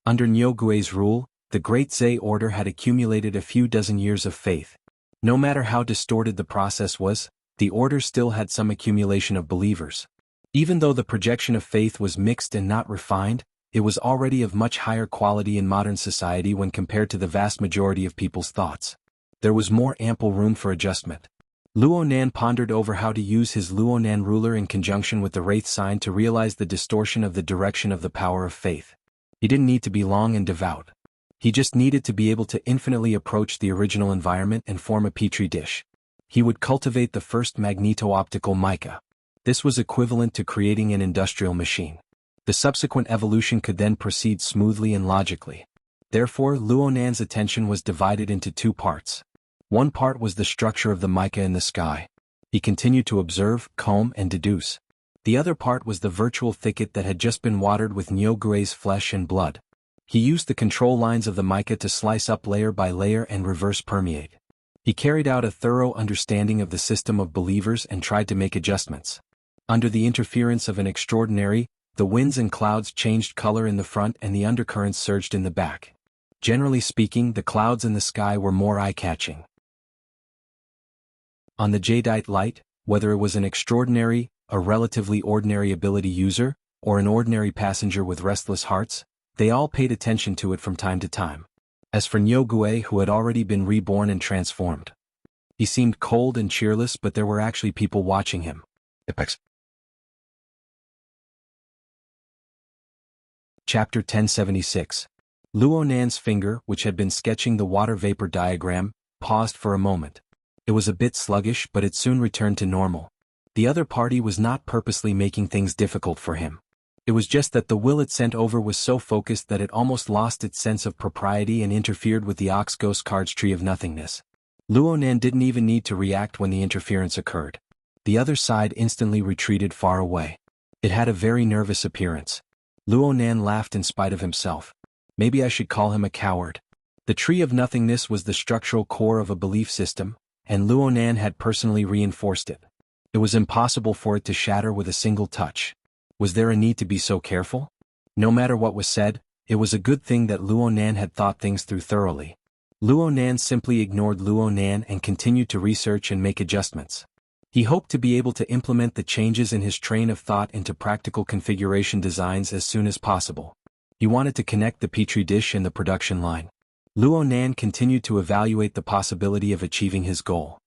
Under Nyogue's rule, the Great Zhe Order had accumulated a few dozen years of faith. No matter how distorted the process was, the order still had some accumulation of believers. Even though the projection of faith was mixed and not refined, it was already of much higher quality in modern society when compared to the vast majority of people's thoughts. There was more ample room for adjustment. Luo Nan pondered over how to use his Luo Nan ruler in conjunction with the Wraith sign to realize the distortion of the direction of the power of faith. He didn't need to be long and devout. He just needed to be able to infinitely approach the original environment and form a petri dish. He would cultivate the first magneto-optical mica. This was equivalent to creating an industrial machine. The subsequent evolution could then proceed smoothly and logically. Therefore, Luo Nan's attention was divided into two parts. One part was the structure of the mica in the sky. He continued to observe, comb, and deduce. The other part was the virtual thicket that had just been watered with Nyogue's flesh and blood. He used the control lines of the mica to slice up layer by layer and reverse permeate. He carried out a thorough understanding of the system of believers and tried to make adjustments. Under the interference of an extraordinary, the winds and clouds changed color in the front and the undercurrents surged in the back. Generally speaking, the clouds in the sky were more eye-catching. On the jadeite light, whether it was an extraordinary, a relatively ordinary ability user, or an ordinary passenger with restless hearts, they all paid attention to it from time to time. As for Nyogue, who had already been reborn and transformed, he seemed cold and cheerless, but there were actually people watching him. Chapter 1076. Luo Nan's finger, which had been sketching the water vapor diagram, paused for a moment. It was a bit sluggish, but it soon returned to normal. The other party was not purposely making things difficult for him. It was just that the will it sent over was so focused that it almost lost its sense of propriety and interfered with the Oxghost card's tree of nothingness. Luo Nan didn't even need to react when the interference occurred. The other side instantly retreated far away. It had a very nervous appearance. Luo Nan laughed in spite of himself. Maybe I should call him a coward. The tree of nothingness was the structural core of a belief system, and Luo Nan had personally reinforced it. It was impossible for it to shatter with a single touch. Was there a need to be so careful? No matter what was said, it was a good thing that Luo Nan had thought things through thoroughly. Luo Nan simply ignored Luo Nan and continued to research and make adjustments. He hoped to be able to implement the changes in his train of thought into practical configuration designs as soon as possible. He wanted to connect the petri dish and the production line. Luo Nan continued to evaluate the possibility of achieving his goal.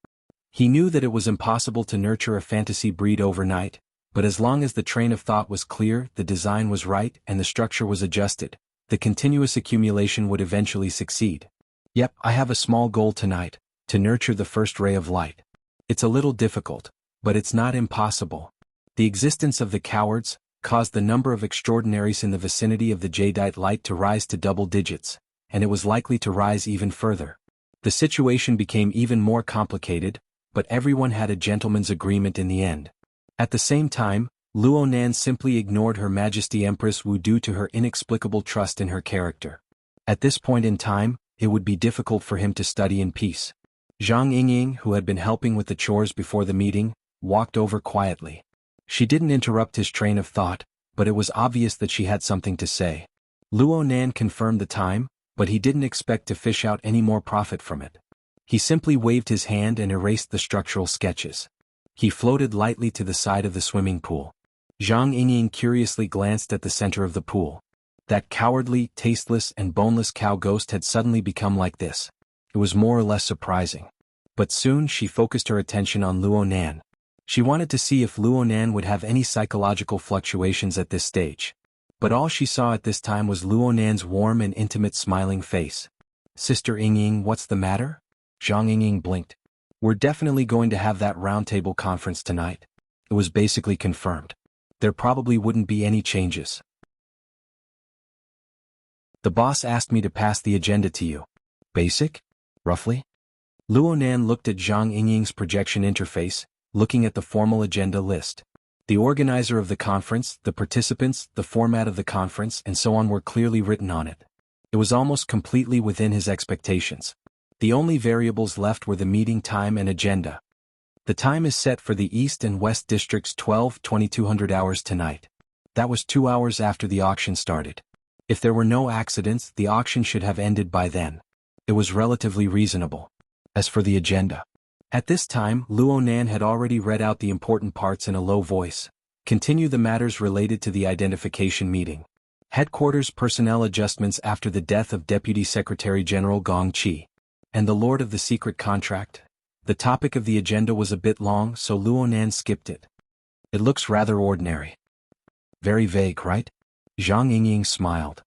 He knew that it was impossible to nurture a fantasy breed overnight, but as long as the train of thought was clear, the design was right, and the structure was adjusted, the continuous accumulation would eventually succeed. Yep, I have a small goal tonight, to nurture the first ray of light. It's a little difficult, but it's not impossible. The existence of the cowards caused the number of extraordinaries in the vicinity of the jadeite light to rise to double digits, and it was likely to rise even further. The situation became even more complicated, but everyone had a gentleman's agreement in the end. At the same time, Luonan simply ignored Her Majesty Empress Wu due to her inexplicable trust in her character. At this point in time, it would be difficult for him to study in peace. Zhang Yingying, who had been helping with the chores before the meeting, walked over quietly. She didn't interrupt his train of thought, but it was obvious that she had something to say. Luonan confirmed the time, but he didn't expect to fish out any more profit from it. He simply waved his hand and erased the structural sketches. He floated lightly to the side of the swimming pool. Zhang Yingying curiously glanced at the center of the pool. That cowardly, tasteless and boneless cow ghost had suddenly become like this. It was more or less surprising. But soon she focused her attention on Luonan. She wanted to see if Luonan would have any psychological fluctuations at this stage. But all she saw at this time was Luonan's warm and intimate smiling face. "Sister Yingying, what's the matter?" Zhang Yingying blinked. "We're definitely going to have that roundtable conference tonight." It was basically confirmed. There probably wouldn't be any changes. "The boss asked me to pass the agenda to you." "Basic? Roughly?" Luonan looked at Zhang Yingying's projection interface, looking at the formal agenda list. The organizer of the conference, the participants, the format of the conference, and so on were clearly written on it. It was almost completely within his expectations. The only variables left were the meeting time and agenda. The time is set for the East and West Districts 2200 hours tonight. That was 2 hours after the auction started. If there were no accidents, the auction should have ended by then. It was relatively reasonable. As for the agenda, at this time, Luonan had already read out the important parts in a low voice. Continue the matters related to the identification meeting. Headquarters personnel adjustments after the death of Deputy Secretary General Gong Qi. And the Lord of the Secret Contract. The topic of the agenda was a bit long, so Luonan skipped it. "It looks rather ordinary." "Very vague, right?" Zhang Yingying smiled.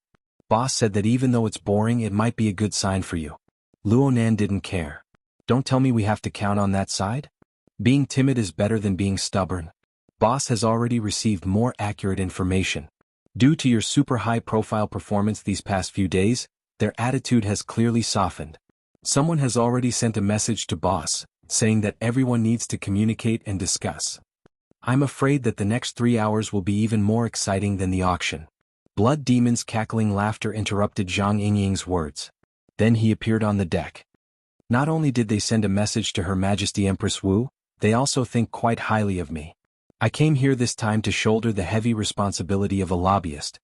"Boss said that even though it's boring, it might be a good sign for you." Luonan didn't care. "Don't tell me we have to count on that side? Being timid is better than being stubborn. Boss has already received more accurate information. Due to your super high-profile performance these past few days, their attitude has clearly softened. Someone has already sent a message to boss, saying that everyone needs to communicate and discuss. I'm afraid that the next 3 hours will be even more exciting than the auction." Blood Demon's cackling laughter interrupted Zhang Yingying's words. Then he appeared on the deck. "Not only did they send a message to Her Majesty Empress Wu, they also think quite highly of me. I came here this time to shoulder the heavy responsibility of a lobbyist."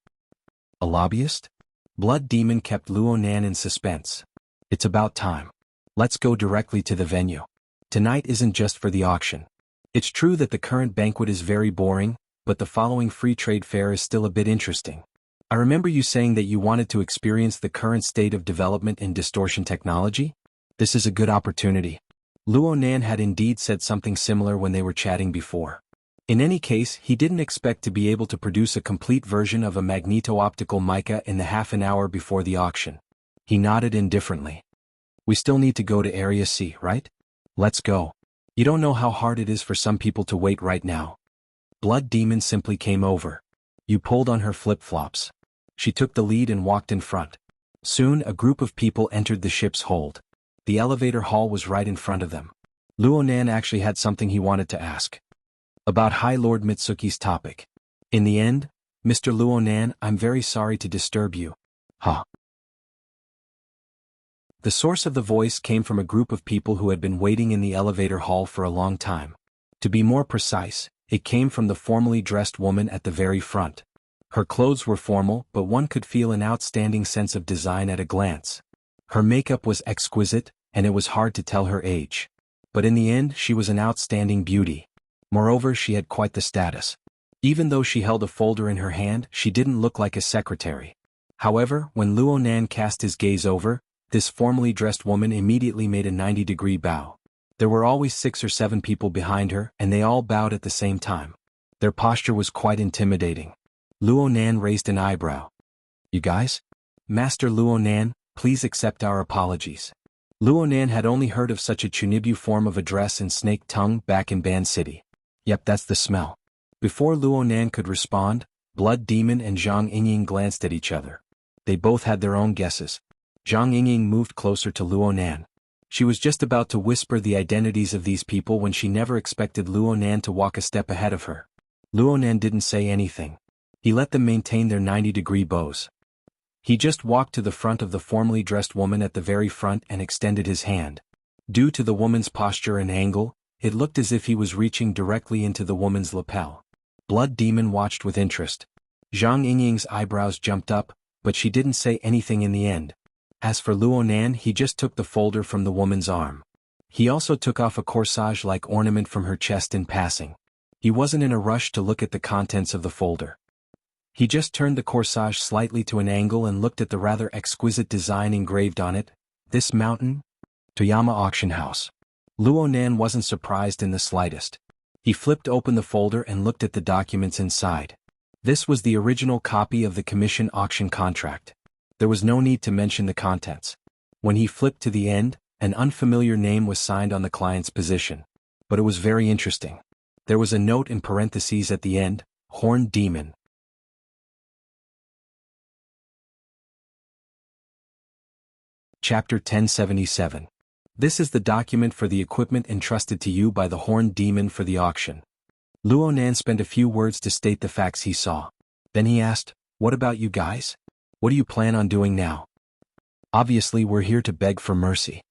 "A lobbyist?" Blood Demon kept Luonan in suspense. "It's about time. Let's go directly to the venue. Tonight isn't just for the auction. It's true that the current banquet is very boring, but the following free trade fair is still a bit interesting. I remember you saying that you wanted to experience the current state of development in distortion technology? This is a good opportunity." Luonan had indeed said something similar when they were chatting before. In any case, he didn't expect to be able to produce a complete version of a magneto-optical mica in the half an hour before the auction. He nodded indifferently. "We still need to go to Area C, right? Let's go. You don't know how hard it is for some people to wait right now." Blood Demon simply came over. You pulled on her flip-flops. She took the lead and walked in front. Soon a group of people entered the ship's hold. The elevator hall was right in front of them. Luonan actually had something he wanted to ask. About High Lord Mitsuki's topic. "In the end, Mr. Luonan, I'm very sorry to disturb you." "Huh?" The source of the voice came from a group of people who had been waiting in the elevator hall for a long time. To be more precise, it came from the formally dressed woman at the very front. Her clothes were formal, but one could feel an outstanding sense of design at a glance. Her makeup was exquisite, and it was hard to tell her age. But in the end, she was an outstanding beauty. Moreover, she had quite the status. Even though she held a folder in her hand, she didn't look like a secretary. However, when Luonan cast his gaze over, this formally dressed woman immediately made a 90-degree bow. There were always 6 or 7 people behind her, and they all bowed at the same time. Their posture was quite intimidating. Luonan raised an eyebrow. "You guys? Master Luonan, please accept our apologies." Luonan had only heard of such a Chunibyu form of address in Snake Tongue back in Ban City. Yep, that's the smell. Before Luonan could respond, Blood Demon and Zhang Yingying glanced at each other. They both had their own guesses. Zhang Yingying moved closer to Luonan. She was just about to whisper the identities of these people when she never expected Luonan to walk a step ahead of her. Luonan didn't say anything. He let them maintain their 90-degree bows. He just walked to the front of the formally dressed woman at the very front and extended his hand. Due to the woman's posture and angle, it looked as if he was reaching directly into the woman's lapel. Blood Demon watched with interest. Zhang Yingying's eyebrows jumped up, but she didn't say anything in the end. As for Luonan, he just took the folder from the woman's arm. He also took off a corsage-like ornament from her chest in passing. He wasn't in a rush to look at the contents of the folder. He just turned the corsage slightly to an angle and looked at the rather exquisite design engraved on it. This mountain? Toyama Auction House. Luonan wasn't surprised in the slightest. He flipped open the folder and looked at the documents inside. This was the original copy of the commission auction contract. There was no need to mention the contents. When he flipped to the end, an unfamiliar name was signed on the client's position. But it was very interesting. There was a note in parentheses at the end, Horned Demon. Chapter 1077. This is the document for the equipment entrusted to you by the Horned Demon for the auction. Luonan spent a few words to state the facts he saw. Then he asked, "What about you guys? What do you plan on doing now?" "Obviously we're here to beg for mercy."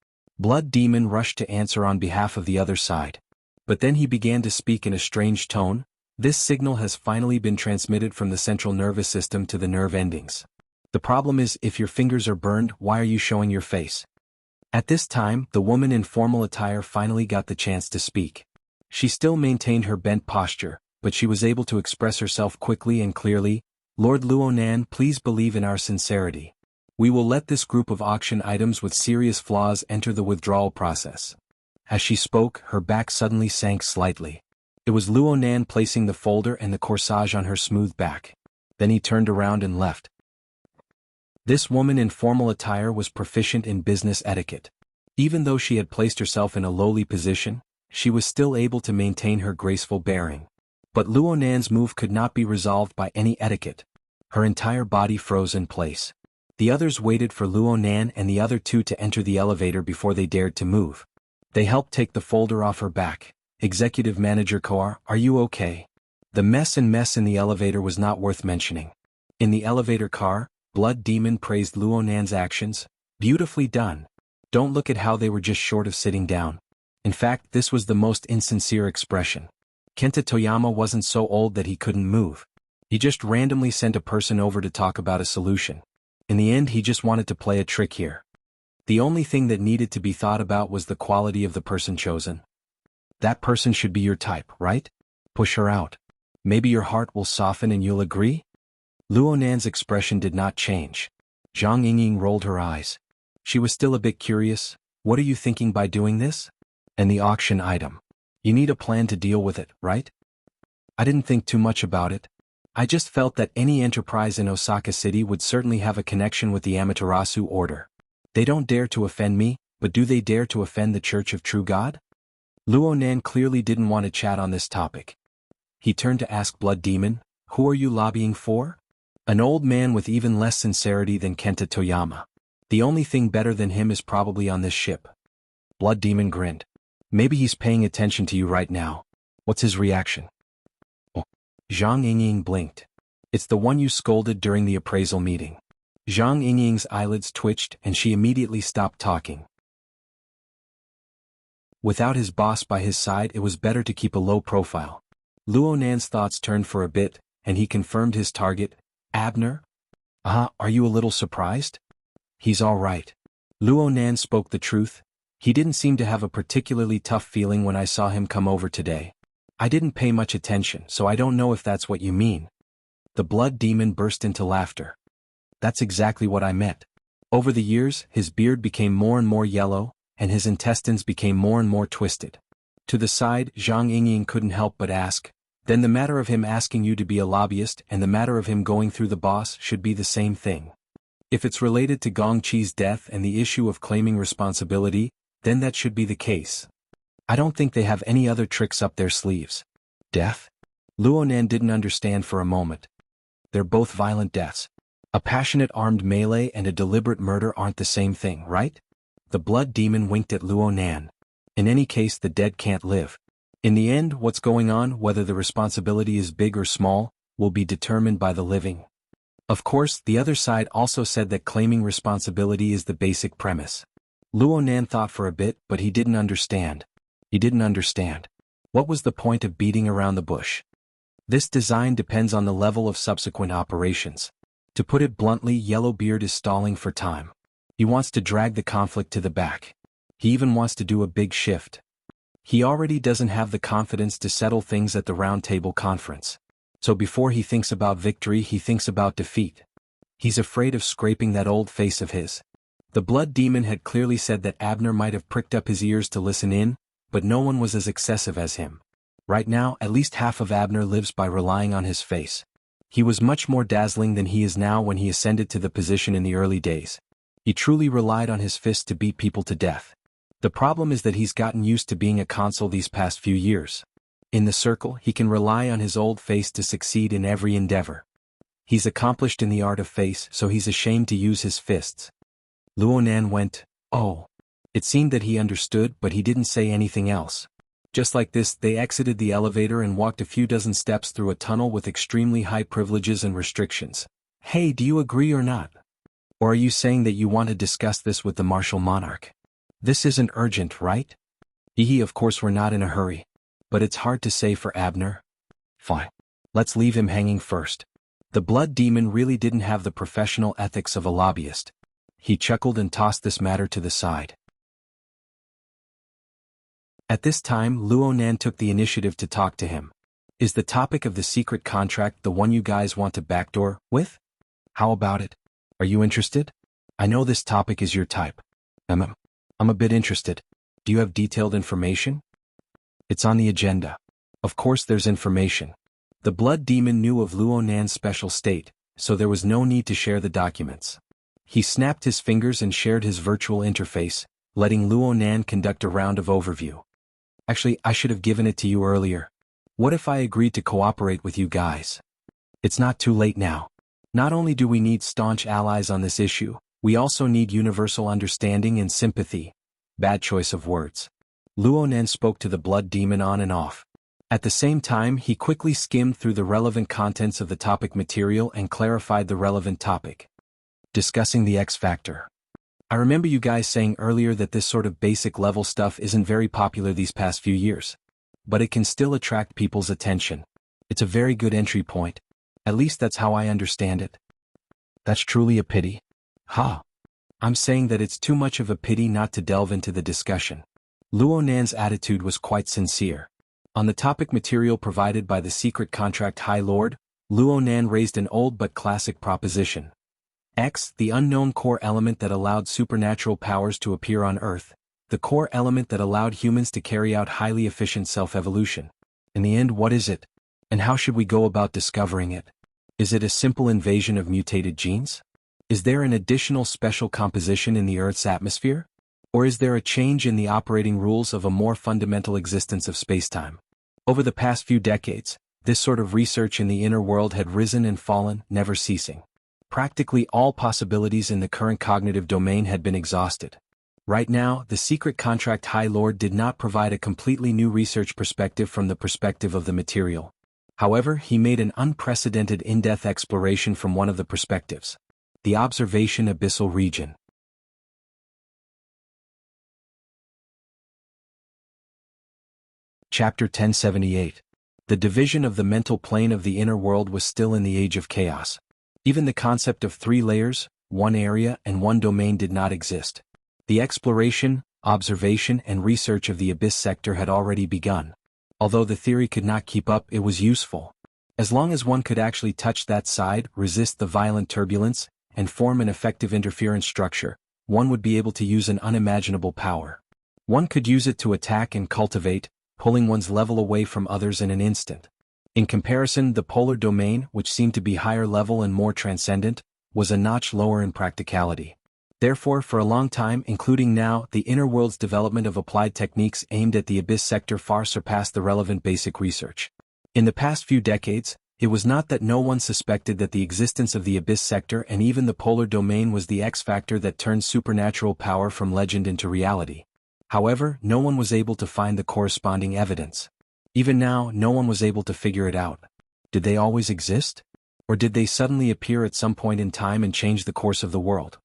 Blood Demon rushed to answer on behalf of the other side. But then he began to speak in a strange tone. "This signal has finally been transmitted from the central nervous system to the nerve endings. The problem is, if your fingers are burned, why are you showing your face?" At this time, the woman in formal attire finally got the chance to speak. She still maintained her bent posture, but she was able to express herself quickly and clearly. "Lord Luonan, please believe in our sincerity. We will let this group of auction items with serious flaws enter the withdrawal process." As she spoke, her back suddenly sank slightly. It was Luonan placing the folder and the corsage on her smooth back. Then he turned around and left. This woman in formal attire was proficient in business etiquette. Even though she had placed herself in a lowly position, she was still able to maintain her graceful bearing. But Luonan's move could not be resolved by any etiquette. Her entire body froze in place. The others waited for Luonan and the other two to enter the elevator before they dared to move. They helped take the folder off her back. "Executive Manager Koar, are you okay?" The mess in the elevator was not worth mentioning. In the elevator car, Blood Demon praised Luonan's actions. "Beautifully done. Don't look at how they were just short of sitting down." In fact, this was the most insincere expression. Kenta Toyama wasn't so old that he couldn't move. He just randomly sent a person over to talk about a solution. In the end, he just wanted to play a trick here. The only thing that needed to be thought about was the quality of the person chosen. That person should be your type, right? Push her out. Maybe your heart will soften and you'll agree? Luonan's expression did not change. Zhang Yingying rolled her eyes. She was still a bit curious. "What are you thinking by doing this?" "And the auction item. You need a plan to deal with it, right?" "I didn't think too much about it. I just felt that any enterprise in Osaka City would certainly have a connection with the Amaterasu Order. They don't dare to offend me, but do they dare to offend the Church of True God?" Luonan clearly didn't want to chat on this topic. He turned to ask Blood Demon, "Who are you lobbying for?" An old man with even less sincerity than Kenta Toyama. "The only thing better than him is probably on this ship." Blood Demon grinned. "Maybe he's paying attention to you right now. What's his reaction?" "Oh." Zhang Yingying blinked. "It's the one you scolded during the appraisal meeting." Zhang Yingying's eyelids twitched and she immediately stopped talking. Without his boss by his side, it was better to keep a low profile. Luonan's thoughts turned for a bit, and he confirmed his target. "Abner? Are you a little surprised?" "He's all right." Luonan spoke the truth. "He didn't seem to have a particularly tough feeling when I saw him come over today. I didn't pay much attention, so I don't know if that's what you mean." The Blood Demon burst into laughter. "That's exactly what I meant. Over the years, his beard became more and more yellow, and his intestines became more and more twisted." To the side, Zhang Yingying couldn't help but ask, "Then the matter of him asking you to be a lobbyist and the matter of him going through the boss should be the same thing. If it's related to Gongqi's death and the issue of claiming responsibility, then that should be the case. I don't think they have any other tricks up their sleeves." "Death?" Luonan didn't understand for a moment. "They're both violent deaths. A passionate armed melee and a deliberate murder aren't the same thing, right?" The blood demon winked at Luonan. In any case, the dead can't live. In the end, what's going on, whether the responsibility is big or small, will be determined by the living. Of course, the other side also said that claiming responsibility is the basic premise. Luonan thought for a bit, but he didn't understand. He didn't understand. What was the point of beating around the bush? This design depends on the level of subsequent operations. To put it bluntly, Yellowbeard is stalling for time. He wants to drag the conflict to the back. He even wants to do a big shift. He already doesn't have the confidence to settle things at the Round Table Conference. So before he thinks about victory, he thinks about defeat. He's afraid of scraping that old face of his. The blood demon had clearly said that Abner might have pricked up his ears to listen in, but no one was as excessive as him. Right now, at least half of Abner lives by relying on his face. He was much more dazzling than he is now when he ascended to the position in the early days. He truly relied on his fists to beat people to death. The problem is that he's gotten used to being a consul these past few years. In the circle, he can rely on his old face to succeed in every endeavor. He's accomplished in the art of face, so he's ashamed to use his fists. Luonan went, "Oh." It seemed that he understood, but he didn't say anything else. Just like this, they exited the elevator and walked a few dozen steps through a tunnel with extremely high privileges and restrictions. "Hey, do you agree or not? Or are you saying that you want to discuss this with the martial monarch? This isn't urgent, right?" Of course we're not in a hurry. But it's hard to say for Abner. Fine. Let's leave him hanging first. The blood demon really didn't have the professional ethics of a lobbyist. He chuckled and tossed this matter to the side. At this time, Luonan took the initiative to talk to him. "Is the topic of the secret contract the one you guys want to backdoor with? How about it? Are you interested? I know this topic is your type." I'm a bit interested. Do you have detailed information?" "It's on the agenda. Of course there's information." The blood demon knew of Luonan's special state, so there was no need to share the documents. He snapped his fingers and shared his virtual interface, letting Luonan conduct a round of overview. "Actually, I should have given it to you earlier. What if I agreed to cooperate with you guys? It's not too late now. Not only do we need staunch allies on this issue, we also need universal understanding and sympathy." Bad choice of words. Luonan spoke to the blood demon on and off. At the same time, he quickly skimmed through the relevant contents of the topic material and clarified the relevant topic. Discussing the X factor. "I remember you guys saying earlier that this sort of basic level stuff isn't very popular these past few years. But it can still attract people's attention. It's a very good entry point. At least that's how I understand it." "That's truly a pity." "Ha! I'm saying that it's too much of a pity not to delve into the discussion." Luonan's attitude was quite sincere. On the topic material provided by the secret contract High Lord, Luonan raised an old but classic proposition. X, the unknown core element that allowed supernatural powers to appear on Earth, the core element that allowed humans to carry out highly efficient self-evolution. In the end, what is it? And how should we go about discovering it? Is it a simple invasion of mutated genes? Is there an additional special composition in the Earth's atmosphere? Or is there a change in the operating rules of a more fundamental existence of spacetime? Over the past few decades, this sort of research in the inner world had risen and fallen, never ceasing. Practically all possibilities in the current cognitive domain had been exhausted. Right now, the secret contract High Lord did not provide a completely new research perspective from the perspective of the material. However, he made an unprecedented in-depth exploration from one of the perspectives. The observation abyssal region. Chapter 1078. The division of the mental plane of the inner world was still in the age of chaos. Even the concept of 3 layers, 1 area and 1 domain did not exist. The exploration, observation and research of the abyss sector had already begun. Although the theory could not keep up, it was useful. As long as one could actually touch that side, resist the violent turbulence, and form an effective interference structure, one would be able to use an unimaginable power. One could use it to attack and cultivate, pulling one's level away from others in an instant. In comparison, the polar domain, which seemed to be higher level and more transcendent, was a notch lower in practicality. Therefore, for a long time, including now, the inner world's development of applied techniques aimed at the abyss sector far surpassed the relevant basic research. In the past few decades, It was not that no one suspected that the existence of the Abyss Sector and even the Polar Domain was the X-factor that turned supernatural power from legend into reality. However, no one was able to find the corresponding evidence. Even now, no one was able to figure it out. Did they always exist? Or did they suddenly appear at some point in time and change the course of the world?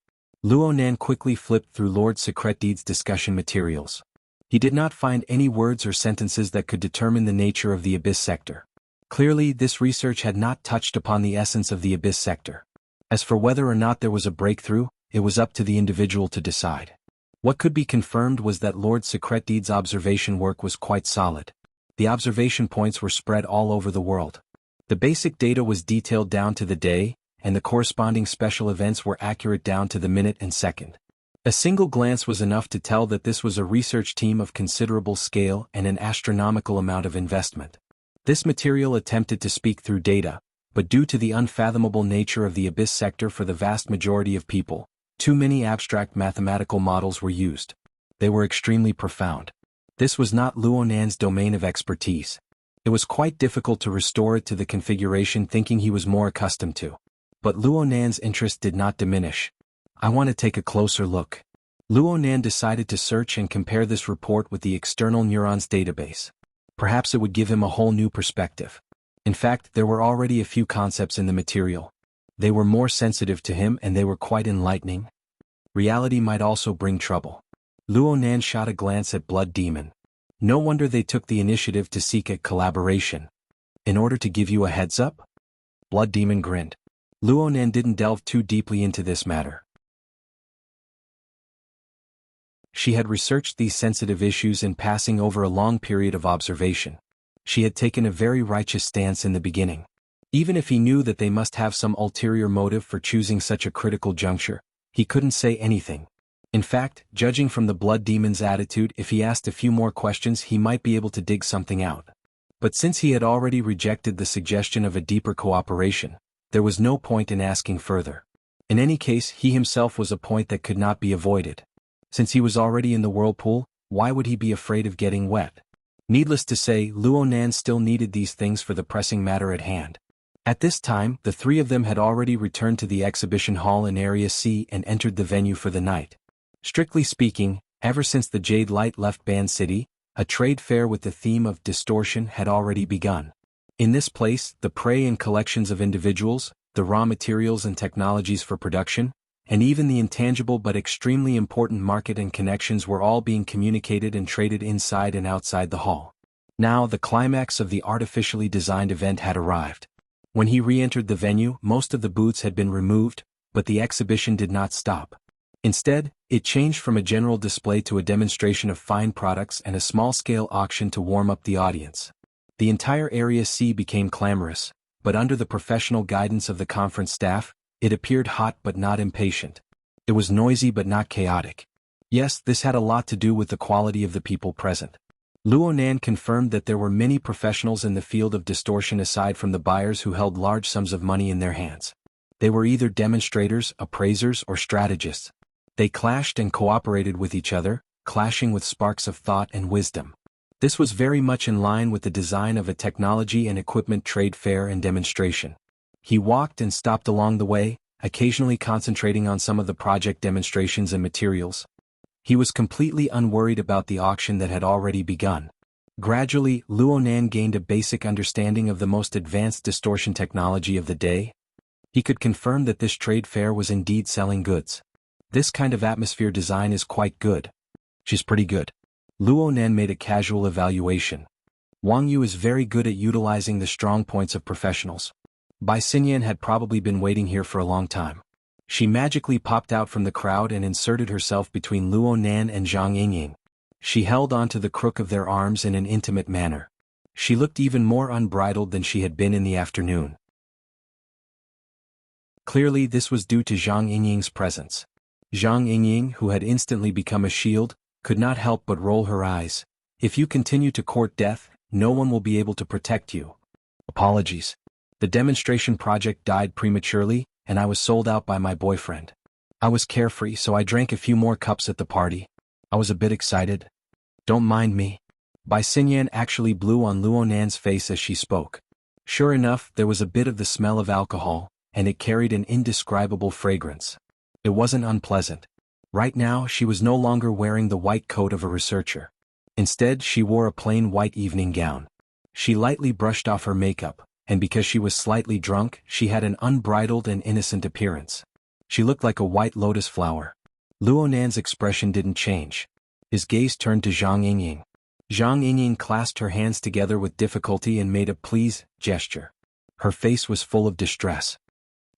Luo Nan quickly flipped through Lord Secretdeed's discussion materials. He did not find any words or sentences that could determine the nature of the Abyss Sector. Clearly, this research had not touched upon the essence of the Abyss Sector. As for whether or not there was a breakthrough, it was up to the individual to decide. What could be confirmed was that Lord Secretdeed's observation work was quite solid. The observation points were spread all over the world. The basic data was detailed down to the day, and the corresponding special events were accurate down to the minute and second. A single glance was enough to tell that this was a research team of considerable scale and an astronomical amount of investment. This material attempted to speak through data, but due to the unfathomable nature of the Abyss Sector for the vast majority of people, too many abstract mathematical models were used. They were extremely profound. This was not Luo Nan's domain of expertise. It was quite difficult to restore it to the configuration thinking he was more accustomed to. But Luo Nan's interest did not diminish. I want to take a closer look. Luo Nan decided to search and compare this report with the external neurons database. Perhaps it would give him a whole new perspective. In fact, there were already a few concepts in the material. They were more sensitive to him and they were quite enlightening. Reality might also bring trouble. Luo Nan shot a glance at Blood Demon. No wonder they took the initiative to seek a collaboration. In order to give you a heads up? Blood Demon grinned. Luo Nan didn't delve too deeply into this matter. She had researched these sensitive issues in passing over a long period of observation. She had taken a very righteous stance in the beginning. Even if he knew that they must have some ulterior motive for choosing such a critical juncture, he couldn't say anything. In fact, judging from the Blood Demon's attitude, if he asked a few more questions he might be able to dig something out. But since he had already rejected the suggestion of a deeper cooperation, there was no point in asking further. In any case, he himself was a point that could not be avoided. Since he was already in the whirlpool, why would he be afraid of getting wet? Needless to say, Luo Nan still needed these things for the pressing matter at hand. At this time, the three of them had already returned to the exhibition hall in Area C and entered the venue for the night. Strictly speaking, ever since the Jade Light left Band City, a trade fair with the theme of distortion had already begun. In this place, the prey and collections of individuals, the raw materials and technologies for production, and even the intangible but extremely important market and connections were all being communicated and traded inside and outside the hall. Now the climax of the artificially designed event had arrived. When he re-entered the venue, most of the booths had been removed, but the exhibition did not stop. Instead, it changed from a general display to a demonstration of fine products and a small-scale auction to warm up the audience. The entire Area C became clamorous, but under the professional guidance of the conference staff, it appeared hot but not impatient. It was noisy but not chaotic. Yes, this had a lot to do with the quality of the people present. Luo Nan confirmed that there were many professionals in the field of distortion aside from the buyers who held large sums of money in their hands. They were either demonstrators, appraisers, or strategists. They clashed and cooperated with each other, clashing with sparks of thought and wisdom. This was very much in line with the design of a technology and equipment trade fair and demonstration. He walked and stopped along the way, occasionally concentrating on some of the project demonstrations and materials. He was completely unworried about the auction that had already begun. Gradually, Luo Nan gained a basic understanding of the most advanced distortion technology of the day. He could confirm that this trade fair was indeed selling goods. This kind of atmosphere design is quite good. She's pretty good. Luo Nan made a casual evaluation. Wang Yu is very good at utilizing the strong points of professionals. Bai Xinyan had probably been waiting here for a long time. She magically popped out from the crowd and inserted herself between Luo Nan and Zhang Yingying. She held onto the crook of their arms in an intimate manner. She looked even more unbridled than she had been in the afternoon. Clearly this was due to Zhang Yingying's presence. Zhang Yingying, who had instantly become a shield, could not help but roll her eyes. If you continue to court death, no one will be able to protect you. Apologies. The demonstration project died prematurely, and I was sold out by my boyfriend. I was carefree, so I drank a few more cups at the party. I was a bit excited. Don't mind me. Bai Xinyan actually blew on Luo Nan's face as she spoke. Sure enough, there was a bit of the smell of alcohol, and it carried an indescribable fragrance. It wasn't unpleasant. Right now, she was no longer wearing the white coat of a researcher. Instead, she wore a plain white evening gown. She lightly brushed off her makeup, and because she was slightly drunk, she had an unbridled and innocent appearance. She looked like a white lotus flower. Luonan's expression didn't change. His gaze turned to Zhang Yingying. Zhang Yingying clasped her hands together with difficulty and made a please gesture. Her face was full of distress.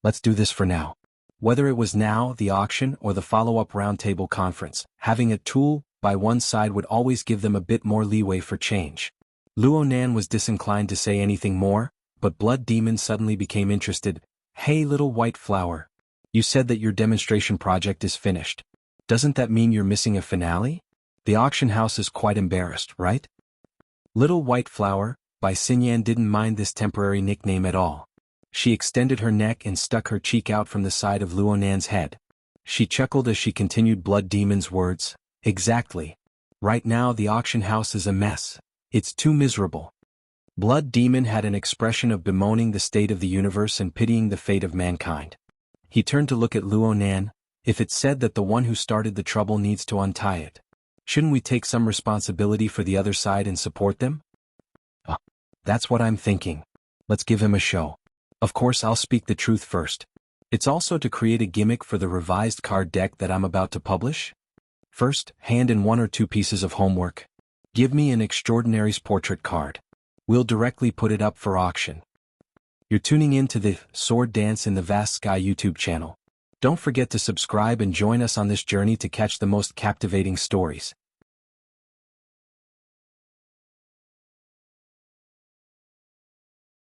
Let's do this for now. Whether it was now, the auction, or the follow-up roundtable conference, having a tool by one side would always give them a bit more leeway for change. Luonan was disinclined to say anything more, but Blood Demon suddenly became interested. Hey little white flower. You said that your demonstration project is finished. Doesn't that mean you're missing a finale? The auction house is quite embarrassed, right? Little White Flower, Bai Xinyan didn't mind this temporary nickname at all. She extended her neck and stuck her cheek out from the side of Luonan's head. She chuckled as she continued Blood Demon's words. Exactly. Right now the auction house is a mess. It's too miserable. Blood Demon had an expression of bemoaning the state of the universe and pitying the fate of mankind. He turned to look at Luonan. If it's said that the one who started the trouble needs to untie it, shouldn't we take some responsibility for the other side and support them? That's what I'm thinking. Let's give him a show. Of course I'll speak the truth first. It's also to create a gimmick for the revised card deck that I'm about to publish. First, hand in 1 or 2 pieces of homework. Give me an Extraordinary's portrait card. We'll directly put it up for auction. You're tuning in to the Sworddance in the Vast Sky YouTube channel. Don't forget to subscribe and join us on this journey to catch the most captivating stories.